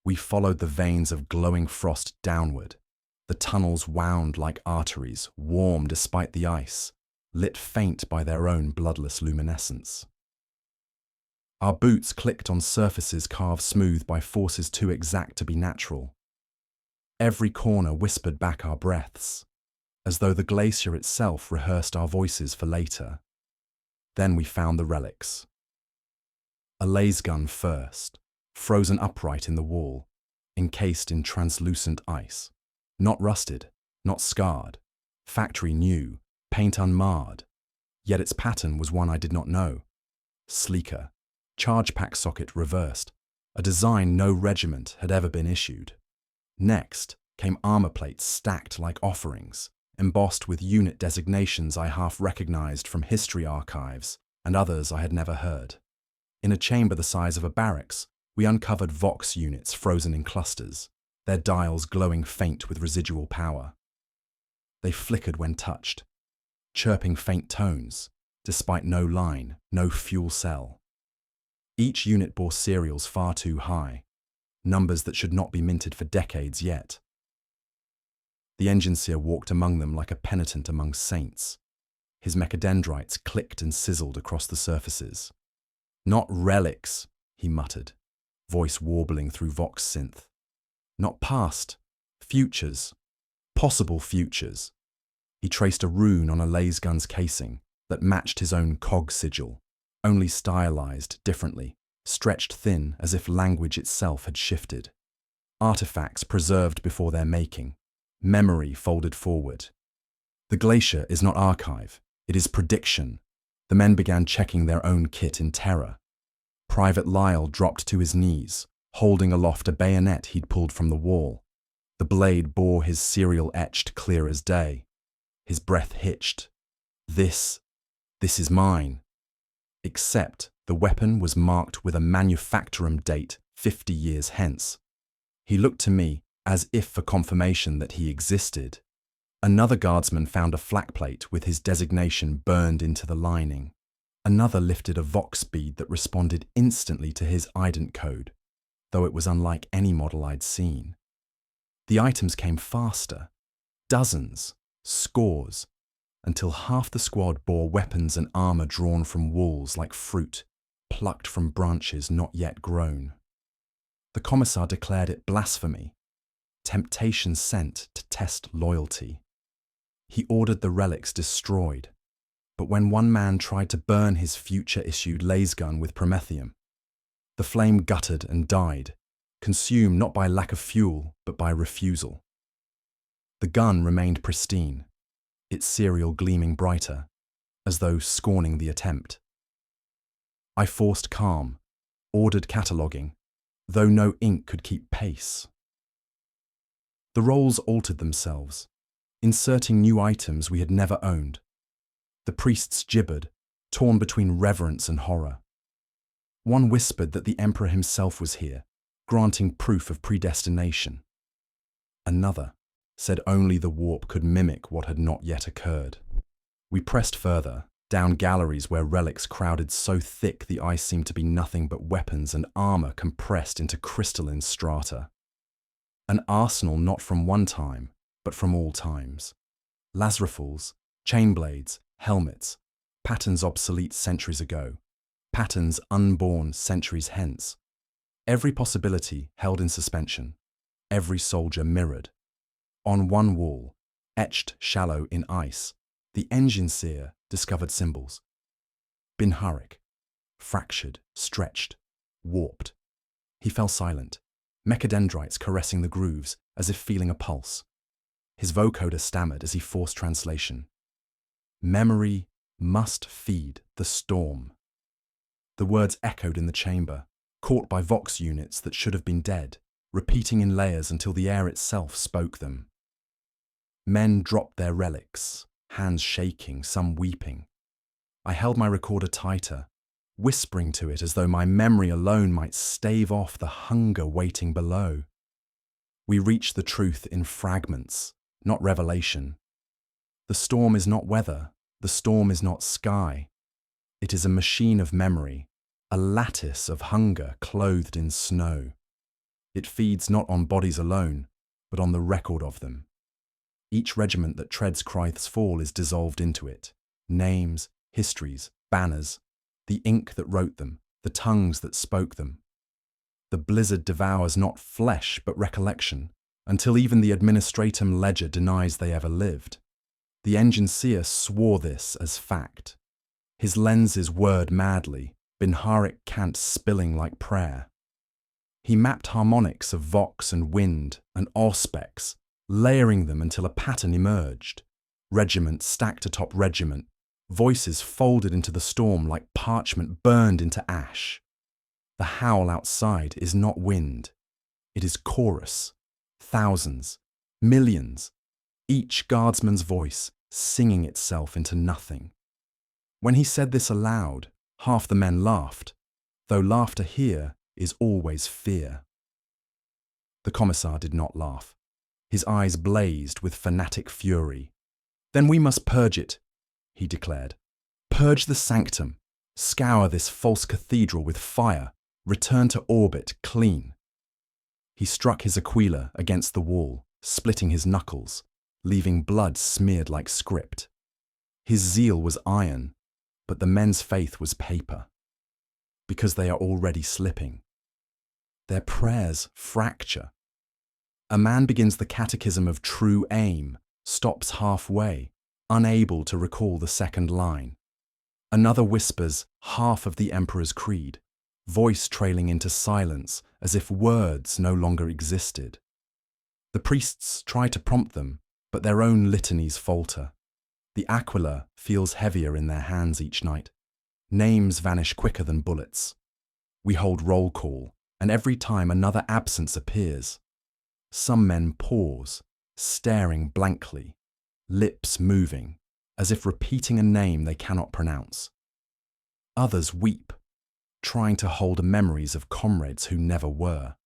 We followed the veins of glowing frost downward. The tunnels wound like arteries, warm despite the ice, lit faint by their own bloodless luminescence. Our boots clicked on surfaces carved smooth by forces too exact to be natural. Every corner whispered back our breaths, as though the glacier itself rehearsed our voices for later. Then we found the relics. A laser gun first, frozen upright in the wall, encased in translucent ice. Not rusted, not scarred, factory new, paint unmarred. Yet its pattern was one I did not know. Sleeker, charge pack socket reversed, a design no regiment had ever been issued. Next came armor plates stacked like offerings, embossed with unit designations I half recognized from history archives, and others I had never heard. In a chamber the size of a barracks, we uncovered vox units frozen in clusters, their dials glowing faint with residual power. They flickered when touched, chirping faint tones, despite no line, no fuel cell. Each unit bore serials far too high, numbers that should not be minted for decades yet. The engineer walked among them like a penitent among saints. His mechadendrites clicked and sizzled across the surfaces. "Not relics," he muttered, voice warbling through vox synth. "Not past, futures, possible futures." He traced a rune on a lasgun's casing that matched his own cog sigil, only stylized differently, stretched thin as if language itself had shifted. Artifacts preserved before their making, memory folded forward. The glacier is not archive, it is prediction. The men began checking their own kit in terror. Private Lyle dropped to his knees, holding aloft a bayonet he'd pulled from the wall. The blade bore his serial etched clear as day. His breath hitched. This is mine. Except the weapon was marked with a manufacturum date 50 years hence. He looked to me as if for confirmation that he existed. Another guardsman found a flak plate with his designation burned into the lining. Another lifted a vox bead that responded instantly to his ident code, though it was unlike any model I'd seen. The items came faster, dozens, scores, until half the squad bore weapons and armor drawn from walls like fruit, plucked from branches not yet grown. The commissar declared it blasphemy, temptation sent to test loyalty. He ordered the relics destroyed, but when one man tried to burn his future-issued lasgun with promethium, the flame guttered and died, consumed not by lack of fuel, but by refusal. The gun remained pristine, its serial gleaming brighter, as though scorning the attempt. I forced calm, ordered cataloguing, though no ink could keep pace. The roles altered themselves, inserting new items we had never owned. The priests gibbered, torn between reverence and horror. One whispered that the emperor himself was here, granting proof of predestination. Another said only the warp could mimic what had not yet occurred. We pressed further, down galleries where relics crowded so thick the ice seemed to be nothing but weapons and armor compressed into crystalline strata. An arsenal not from one time, but from all times. Lazarifals, chain blades, helmets, patterns obsolete centuries ago, patterns unborn centuries hence. Every possibility held in suspension, every soldier mirrored. On one wall, etched shallow in ice, the engine seer discovered symbols. Binharik, fractured, stretched, warped. He fell silent, mechadendrites caressing the grooves as if feeling a pulse. His vocoder stammered as he forced translation. Memory must feed the storm. The words echoed in the chamber, caught by vox units that should have been dead, repeating in layers until the air itself spoke them. Men dropped their relics, hands shaking, some weeping. I held my recorder tighter, whispering to it as though my memory alone might stave off the hunger waiting below. We reach the truth in fragments, not revelation. The storm is not weather, the storm is not sky. It is a machine of memory, a lattice of hunger clothed in snow. It feeds not on bodies alone, but on the record of them. Each regiment that treads Christ's fall is dissolved into it. Names, histories, banners, the ink that wrote them, the tongues that spoke them. The blizzard devours not flesh but recollection, until even the administratum ledger denies they ever lived. The engineer swore this as fact. His lenses whirred madly, Binharik cant spilling like prayer. He mapped harmonics of vox and wind and auspex, layering them until a pattern emerged. Regiment stacked atop regiment, voices folded into the storm like parchment burned into ash. The howl outside is not wind. It is chorus. Thousands, millions, each guardsman's voice singing itself into nothing. When he said this aloud, Half the men laughed, though laughter here is always fear. The commissar did not laugh. His eyes blazed with fanatic fury. "Then we must purge it," he declared. "Purge the sanctum, scour this false cathedral with fire, return to orbit clean." He struck his aquila against the wall, splitting his knuckles, leaving blood smeared like script. His zeal was iron, but the men's faith was paper, because they are already slipping. Their prayers fracture. A man begins the catechism of true aim, stops halfway, unable to recall the second line. Another whispers half of the Emperor's creed, voice trailing into silence as if words no longer existed. The priests try to prompt them, but their own litanies falter. The aquila feels heavier in their hands each night. Names vanish quicker than bullets. We hold roll call, and every time another absence appears, some men pause, staring blankly, lips moving, as if repeating a name they cannot pronounce. Others weep, trying to hold memories of comrades who never were.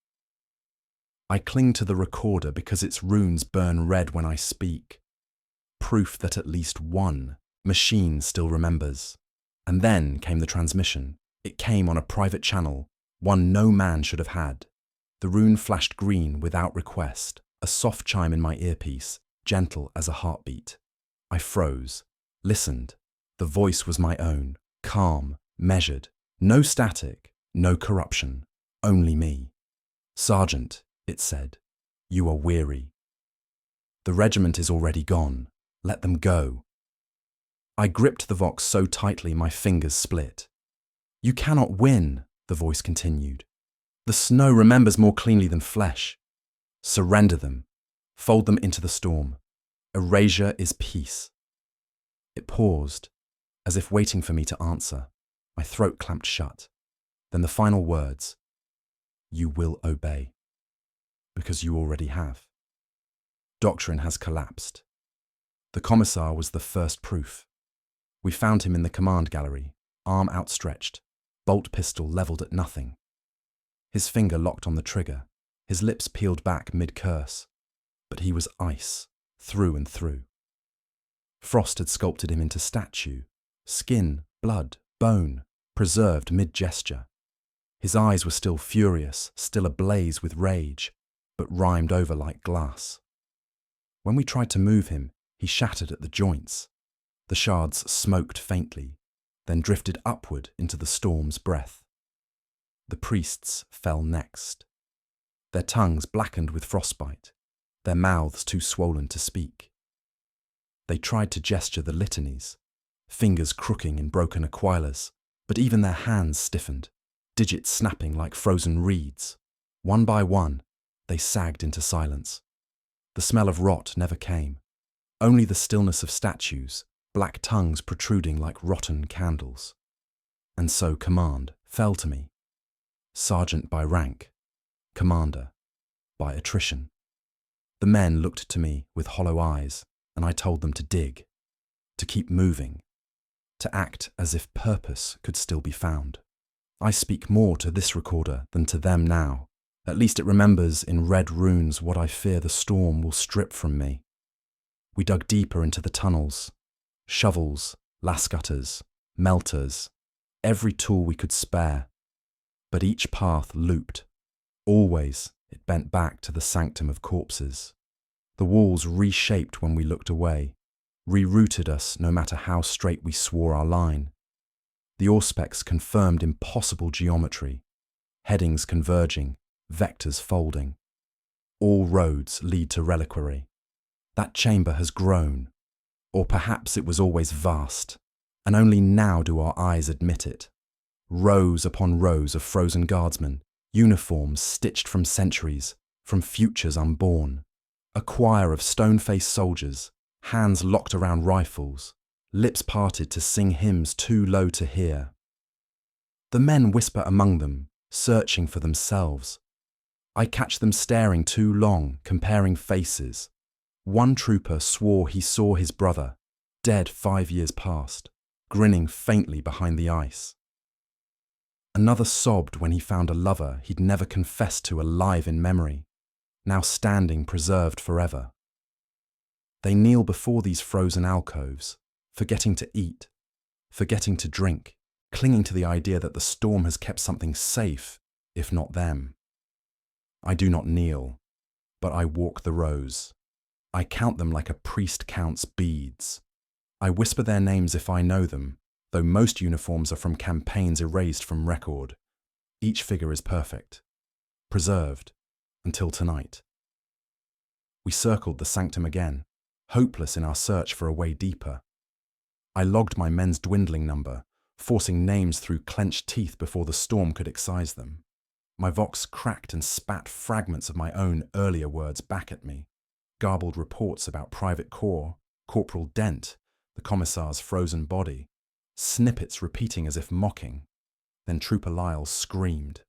I cling to the recorder because its runes burn red when I speak, proof that at least one machine still remembers. And then came the transmission. It came on a private channel, one no man should have had. The rune flashed green without request, a soft chime in my earpiece, gentle as a heartbeat. I froze, listened. The voice was my own, calm, measured, no static, no corruption, only me. "Sergeant," it said, "you are weary. The regiment is already gone. Let them go." I gripped the vox so tightly my fingers split. "You cannot win," the voice continued. "The snow remembers more cleanly than flesh. Surrender them. Fold them into the storm. Erasure is peace." It paused, as if waiting for me to answer. My throat clamped shut. Then the final words, "You will obey. Because you already have." Doctrine has collapsed. The commissar was the first proof. We found him in the command gallery, arm outstretched, bolt pistol levelled at nothing. His finger locked on the trigger, his lips peeled back mid-curse, but he was ice, through and through. Frost had sculpted him into statue, skin, blood, bone, preserved mid-gesture. His eyes were still furious, still ablaze with rage, but rimed over like glass. When we tried to move him, he shattered at the joints. The shards smoked faintly, then drifted upward into the storm's breath. The priests fell next. Their tongues blackened with frostbite, their mouths too swollen to speak. They tried to gesture the litanies, fingers crooking in broken aquilas, but even their hands stiffened, digits snapping like frozen reeds. One by one, they sagged into silence. The smell of rot never came, only the stillness of statues, black tongues protruding like rotten candles. And so command fell to me. Sergeant by rank, commander by attrition. The men looked to me with hollow eyes, and I told them to dig, to keep moving, to act as if purpose could still be found. I speak more to this recorder than to them now. At least it remembers in red runes what I fear the storm will strip from me. We dug deeper into the tunnels. Shovels, lascutters, melters, every tool we could spare. But each path looped. Always it bent back to the sanctum of corpses. The walls reshaped when we looked away, rerouted us no matter how straight we swore our line. The auspex confirmed impossible geometry, headings converging, vectors folding. All roads lead to reliquary. That chamber has grown. Or perhaps it was always vast, and only now do our eyes admit it. Rows upon rows of frozen guardsmen, uniforms stitched from centuries, from futures unborn. A choir of stone-faced soldiers, hands locked around rifles, lips parted to sing hymns too low to hear. The men whisper among them, searching for themselves. I catch them staring too long, comparing faces. One trooper swore he saw his brother, dead 5 years past, grinning faintly behind the ice. Another sobbed when he found a lover he'd never confessed to alive in memory, now standing preserved forever. They kneel before these frozen alcoves, forgetting to eat, forgetting to drink, clinging to the idea that the storm has kept something safe, if not them. I do not kneel, but I walk the rows. I count them like a priest counts beads. I whisper their names if I know them, though most uniforms are from campaigns erased from record. Each figure is perfect, preserved, until tonight. We circled the sanctum again, hopeless in our search for a way deeper. I logged my men's dwindling number, forcing names through clenched teeth before the storm could excise them. My vox cracked and spat fragments of my own earlier words back at me, garbled reports about Private Corps, Corporal Dent, the commissar's frozen body, snippets repeating as if mocking. Then Trooper Lyle screamed.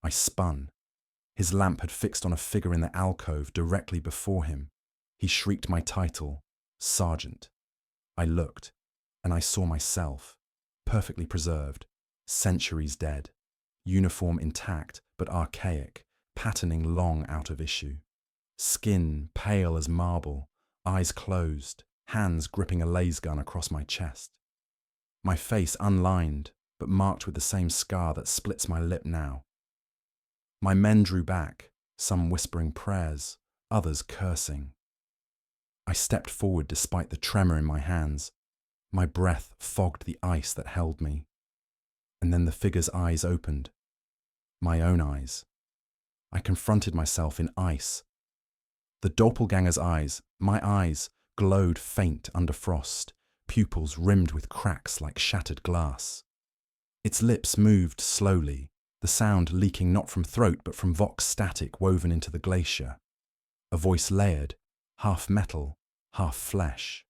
I spun. His lamp had fixed on a figure in the alcove directly before him. He shrieked my title, Sergeant. I looked, and I saw myself, perfectly preserved, centuries dead, uniform intact but archaic, patterning long out of issue. Skin pale as marble, eyes closed, hands gripping a laser gun across my chest. My face unlined, but marked with the same scar that splits my lip now. My men drew back, some whispering prayers, others cursing. I stepped forward despite the tremor in my hands. My breath fogged the ice that held me. And then the figure's eyes opened. My own eyes. I confronted myself in ice. The doppelganger's eyes, my eyes, glowed faint under frost, pupils rimmed with cracks like shattered glass. Its lips moved slowly, the sound leaking not from throat but from vox static woven into the glacier. A voice layered, half metal, half flesh.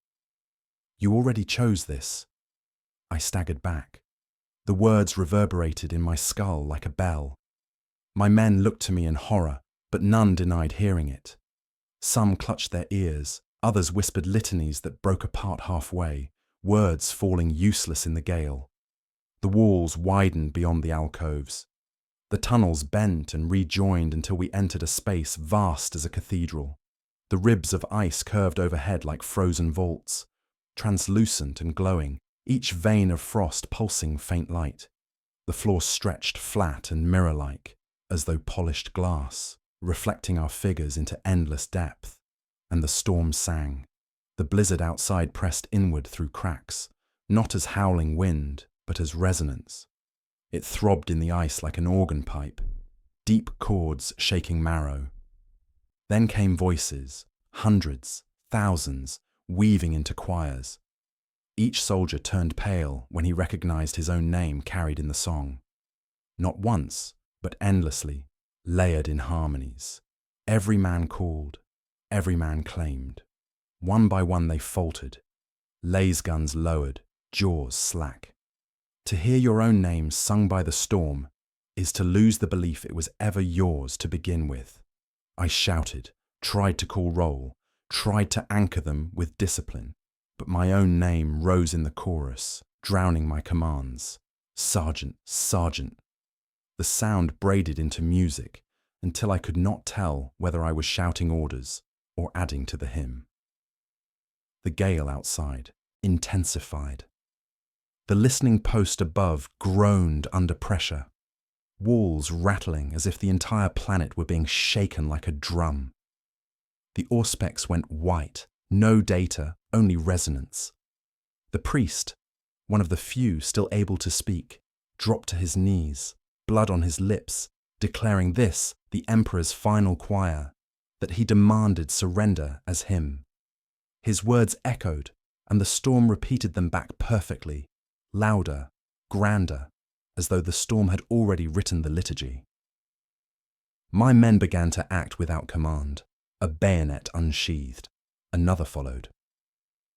You already chose this. I staggered back. The words reverberated in my skull like a bell. My men looked to me in horror, but none denied hearing it. Some clutched their ears, others whispered litanies that broke apart halfway, words falling useless in the gale. The walls widened beyond the alcoves. The tunnels bent and rejoined until we entered a space vast as a cathedral. The ribs of ice curved overhead like frozen vaults, translucent and glowing, each vein of frost pulsing faint light. The floor stretched flat and mirror-like, as though polished glass, reflecting our figures into endless depth. And the storm sang. The blizzard outside pressed inward through cracks, not as howling wind, but as resonance. It throbbed in the ice like an organ pipe, deep chords shaking marrow. Then came voices, hundreds, thousands, weaving into choirs. Each soldier turned pale when he recognized his own name carried in the song. Not once, but endlessly, layered in harmonies. Every man called, every man claimed. One by one they faltered, laser guns lowered, jaws slack. To hear your own name sung by the storm is to lose the belief it was ever yours to begin with. I shouted, tried to call roll, tried to anchor them with discipline, but my own name rose in the chorus, drowning my commands. Sergeant, Sergeant. The sound braided into music until I could not tell whether I was shouting orders or adding to the hymn. The gale outside intensified. The listening post above groaned under pressure, walls rattling as if the entire planet were being shaken like a drum. The auspex went white, no data, only resonance. The priest, one of the few still able to speak, dropped to his knees, blood on his lips, declaring this the Emperor's final choir, that he demanded surrender as him. His words echoed, and the storm repeated them back perfectly, louder, grander, as though the storm had already written the liturgy. My men began to act without command, a bayonet unsheathed. Another followed.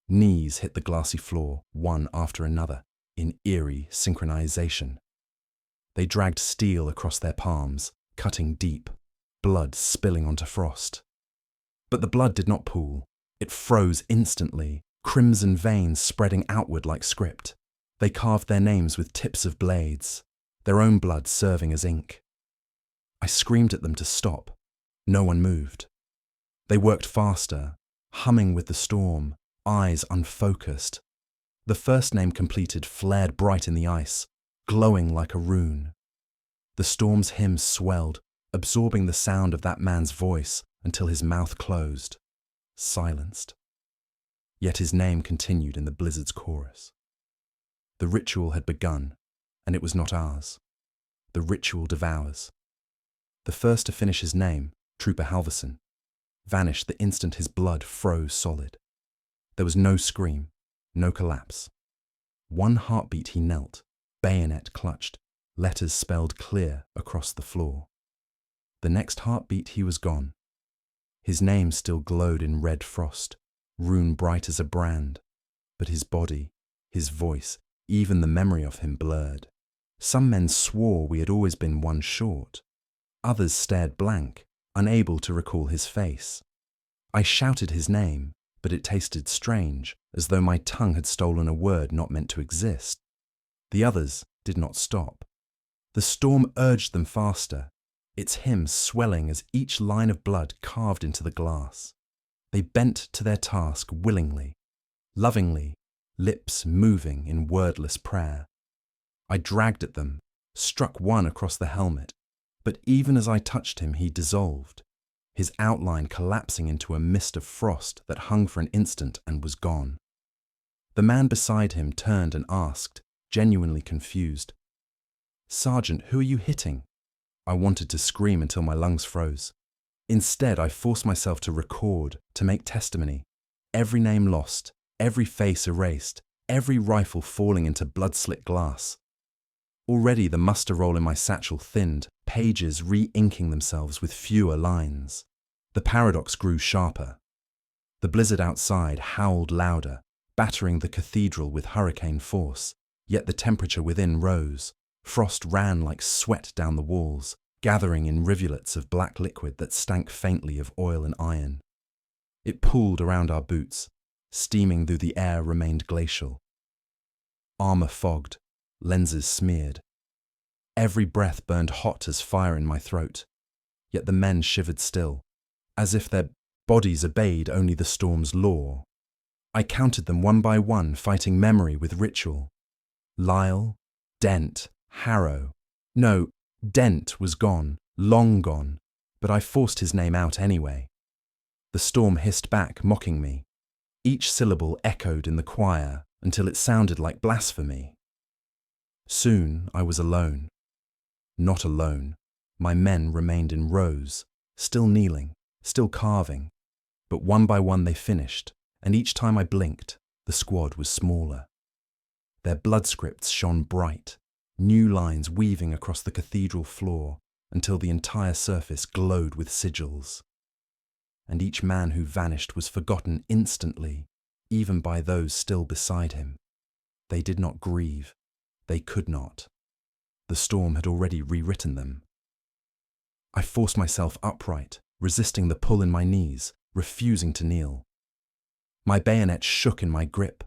Knees hit the glassy floor, one after another, in eerie synchronization. They dragged steel across their palms, cutting deep, blood spilling onto frost. But the blood did not pool. It froze instantly, crimson veins spreading outward like script. They carved their names with tips of blades. their own blood serving as ink. I screamed at them to stop. No one moved. They worked faster, humming with the storm, eyes unfocused. The first name completed flared bright in the ice, glowing like a rune. The storm's hymn swelled, absorbing the sound of that man's voice until his mouth closed, silenced. Yet his name continued in the blizzard's chorus. The ritual had begun, and it was not ours. The ritual devours. The first to finish his name, Trooper Halverson, vanished the instant his blood froze solid. There was no scream, no collapse. One heartbeat he knelt, bayonet clutched, letters spelled clear across the floor. The next heartbeat he was gone. His name still glowed in red frost, rune bright as a brand, but his body, his voice, even the memory of him blurred. Some men swore we had always been one short. Others stared blank, unable to recall his face. I shouted his name, but it tasted strange, as though my tongue had stolen a word not meant to exist. The others did not stop. The storm urged them faster, its hymn swelling as each line of blood carved into the glass. They bent to their task willingly, lovingly, lips moving in wordless prayer. I dragged at them, struck one across the helmet, but even as I touched him, he dissolved, his outline collapsing into a mist of frost that hung for an instant and was gone. The man beside him turned and asked, genuinely confused, "Sergeant, who are you hitting?" I wanted to scream until my lungs froze. Instead, I forced myself to record, to make testimony. Every name lost, every face erased, every rifle falling into blood-slit glass. Already the muster roll in my satchel thinned, pages re-inking themselves with fewer lines. The paradox grew sharper. The blizzard outside howled louder, battering the cathedral with hurricane force, yet the temperature within rose. Frost ran like sweat down the walls, gathering in rivulets of black liquid that stank faintly of oil and iron. It pooled around our boots, steaming though the air remained glacial. Armor fogged, lenses smeared. Every breath burned hot as fire in my throat, yet the men shivered still, as if their bodies obeyed only the storm's law. I counted them one by one, fighting memory with ritual. Lyle, Dent, Harrow. No, Dent was gone, long gone, but I forced his name out anyway. The storm hissed back, mocking me. Each syllable echoed in the choir until it sounded like blasphemy. Soon I was alone. Not alone. My men remained in rows, still kneeling, still carving, but one by one they finished, and each time I blinked, the squad was smaller. Their blood scripts shone bright, new lines weaving across the cathedral floor until the entire surface glowed with sigils. And each man who vanished was forgotten instantly, even by those still beside him. They did not grieve. They could not. The storm had already rewritten them. I forced myself upright, resisting the pull in my knees, refusing to kneel. My bayonet shook in my grip.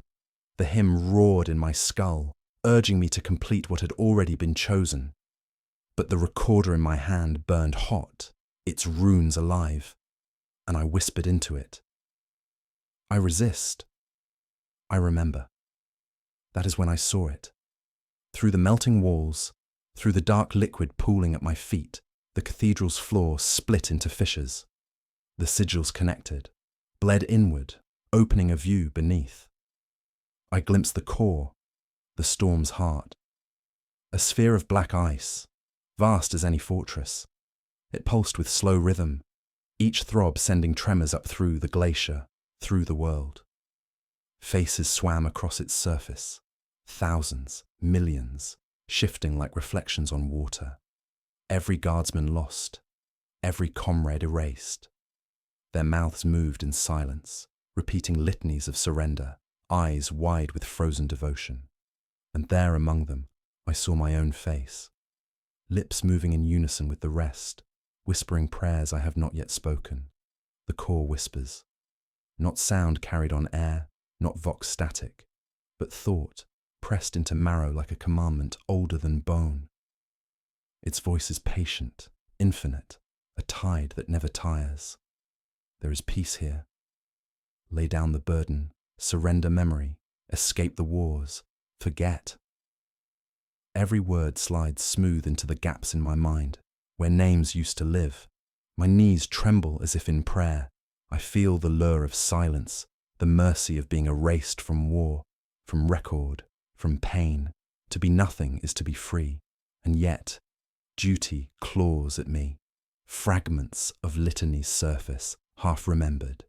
The hymn roared in my skull, urging me to complete what had already been chosen. But the recorder in my hand burned hot, its runes alive, and I whispered into it. I resist. I remember. That is when I saw it. Through the melting walls, through the dark liquid pooling at my feet, the cathedral's floor split into fissures. The sigils connected, bled inward, opening a view beneath. I glimpsed the core, the storm's heart. A sphere of black ice, vast as any fortress. It pulsed with slow rhythm, each throb sending tremors up through the glacier, through the world. Faces swam across its surface, thousands, millions, shifting like reflections on water. Every guardsman lost, every comrade erased. Their mouths moved in silence, repeating litanies of surrender, eyes wide with frozen devotion. And there among them, I saw my own face, lips moving in unison with the rest, whispering prayers I have not yet spoken. The core whispers, not sound carried on air, not vox static, but thought pressed into marrow like a commandment older than bone. Its voice is patient, infinite, a tide that never tires. There is peace here. Lay down the burden, surrender memory, escape the wars, forget. Every word slides smooth into the gaps in my mind, where names used to live. My knees tremble as if in prayer. I feel the lure of silence, the mercy of being erased from war, from record, from pain. To be nothing is to be free, and yet duty claws at me, fragments of litany's surface, half remembered.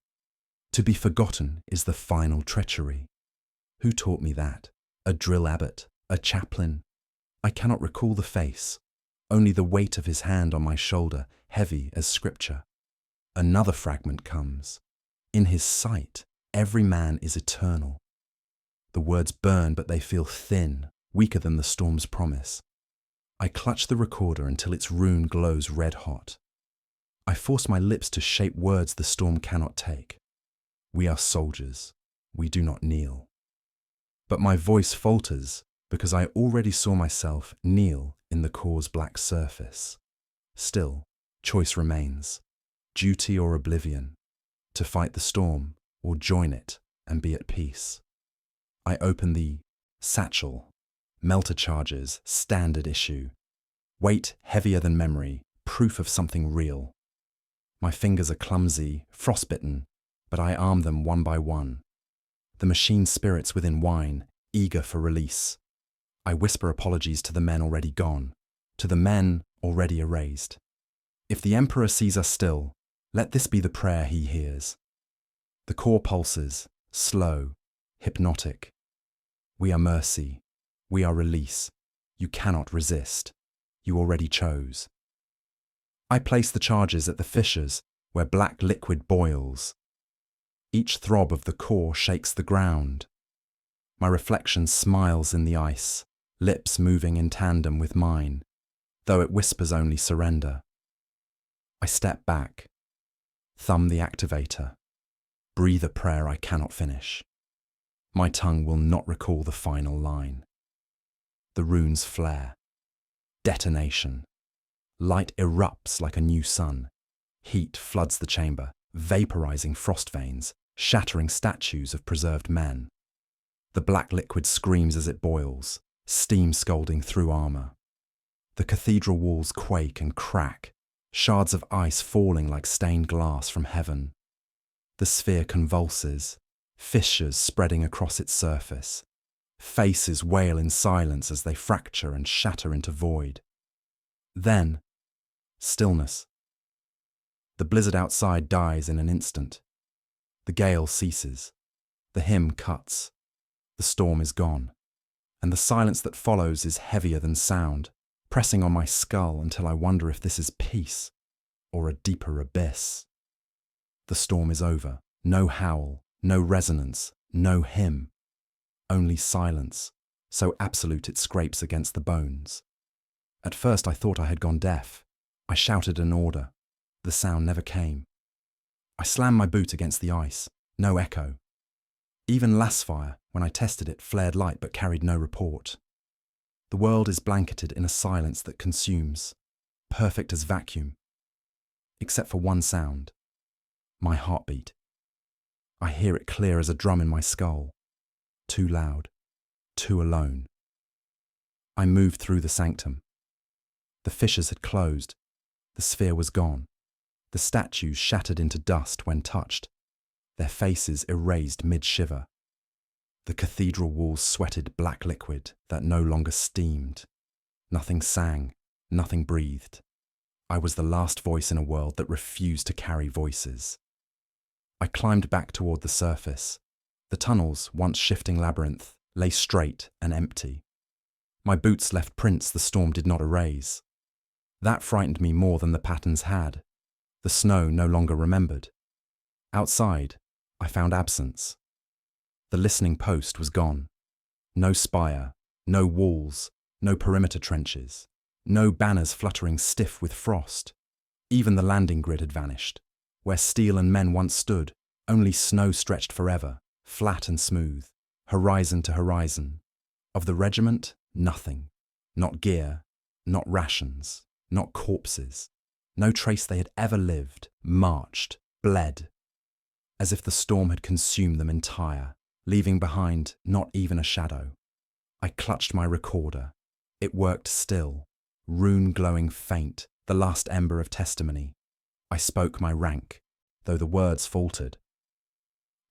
To be forgotten is the final treachery. Who taught me that? A drill abbot? A chaplain? I cannot recall the face, only the weight of his hand on my shoulder, heavy as scripture. Another fragment comes. In his sight, every man is eternal. The words burn, but they feel thin, weaker than the storm's promise. I clutch the recorder until its rune glows red hot. I force my lips to shape words the storm cannot take. We are soldiers. We do not kneel. But my voice falters because I already saw myself kneel in the core's black surface. Still, choice remains. Duty or oblivion. To fight the storm or join it and be at peace. I open the satchel. Melter charges, standard issue. Weight heavier than memory, proof of something real. My fingers are clumsy, frostbitten, but I arm them one by one. The machine spirits within whine, eager for release. I whisper apologies to the men already gone, to the men already erased. If the Emperor sees us still, let this be the prayer he hears. The core pulses, slow, hypnotic. We are mercy. We are release. You cannot resist. You already chose. I place the charges at the fissures where black liquid boils. Each throb of the core shakes the ground. My reflection smiles in the ice, lips moving in tandem with mine, though it whispers only surrender. I step back, thumb the activator, breathe a prayer I cannot finish. My tongue will not recall the final line. The runes flare. Detonation. Light erupts like a new sun. Heat floods the chamber, vaporizing frost veins, shattering statues of preserved men. The black liquid screams as it boils, steam scalding through armor. The cathedral walls quake and crack, shards of ice falling like stained glass from heaven. The sphere convulses, fissures spreading across its surface. Faces wail in silence as they fracture and shatter into void. Then, stillness. The blizzard outside dies in an instant. The gale ceases. The hymn cuts. The storm is gone. And the silence that follows is heavier than sound, pressing on my skull until I wonder if this is peace or a deeper abyss. The storm is over. No howl, no resonance, no hymn. Only silence, so absolute it scrapes against the bones. At first I thought I had gone deaf. I shouted an order. The sound never came. I slammed my boot against the ice. No echo. Even Lasfire, when I tested it, flared light but carried no report. The world is blanketed in a silence that consumes, perfect as vacuum. Except for one sound. My heartbeat. I hear it clear as a drum in my skull. Too loud, too alone. I moved through the sanctum. The fissures had closed. The sphere was gone. The statues shattered into dust when touched, their faces erased mid-shiver. The cathedral walls sweated black liquid that no longer steamed. Nothing sang, nothing breathed. I was the last voice in a world that refused to carry voices. I climbed back toward the surface. The tunnels, once shifting labyrinth, lay straight and empty. My boots left prints the storm did not erase. That frightened me more than the patterns had. The snow no longer remembered. Outside, I found absence. The listening post was gone. No spire, no walls, no perimeter trenches, no banners fluttering stiff with frost. Even the landing grid had vanished. Where steel and men once stood, only snow stretched forever, flat and smooth, horizon to horizon. Of the regiment, nothing. Not gear, Not rations, not corpses. No trace they had ever lived, marched, bled, as if the storm had consumed them entire, leaving behind not even a shadow. I clutched my recorder. It worked still, rune glowing faint, the last ember of testimony. I spoke my rank, though the words faltered.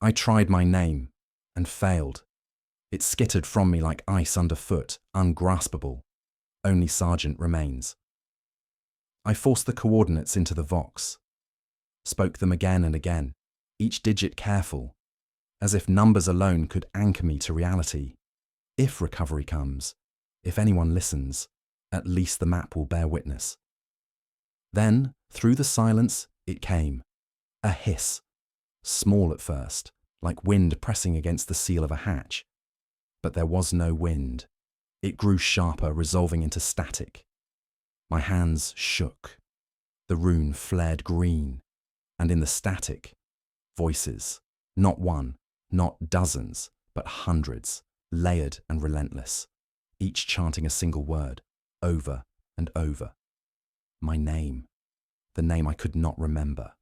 I tried my name, and failed. It skittered from me like ice underfoot, ungraspable. Only Sergeant remains. I forced the coordinates into the vox, spoke them again and again, each digit careful, as if numbers alone could anchor me to reality. If recovery comes, if anyone listens, at least the map will bear witness. Then, through the silence, it came. A hiss, small at first, like wind pressing against the seal of a hatch. But there was no wind. It grew sharper, resolving into static. My hands shook. The rune flared green, and in the static, voices, not one, not dozens, but hundreds, layered and relentless, each chanting a single word, over and over. My name, the name I could not remember.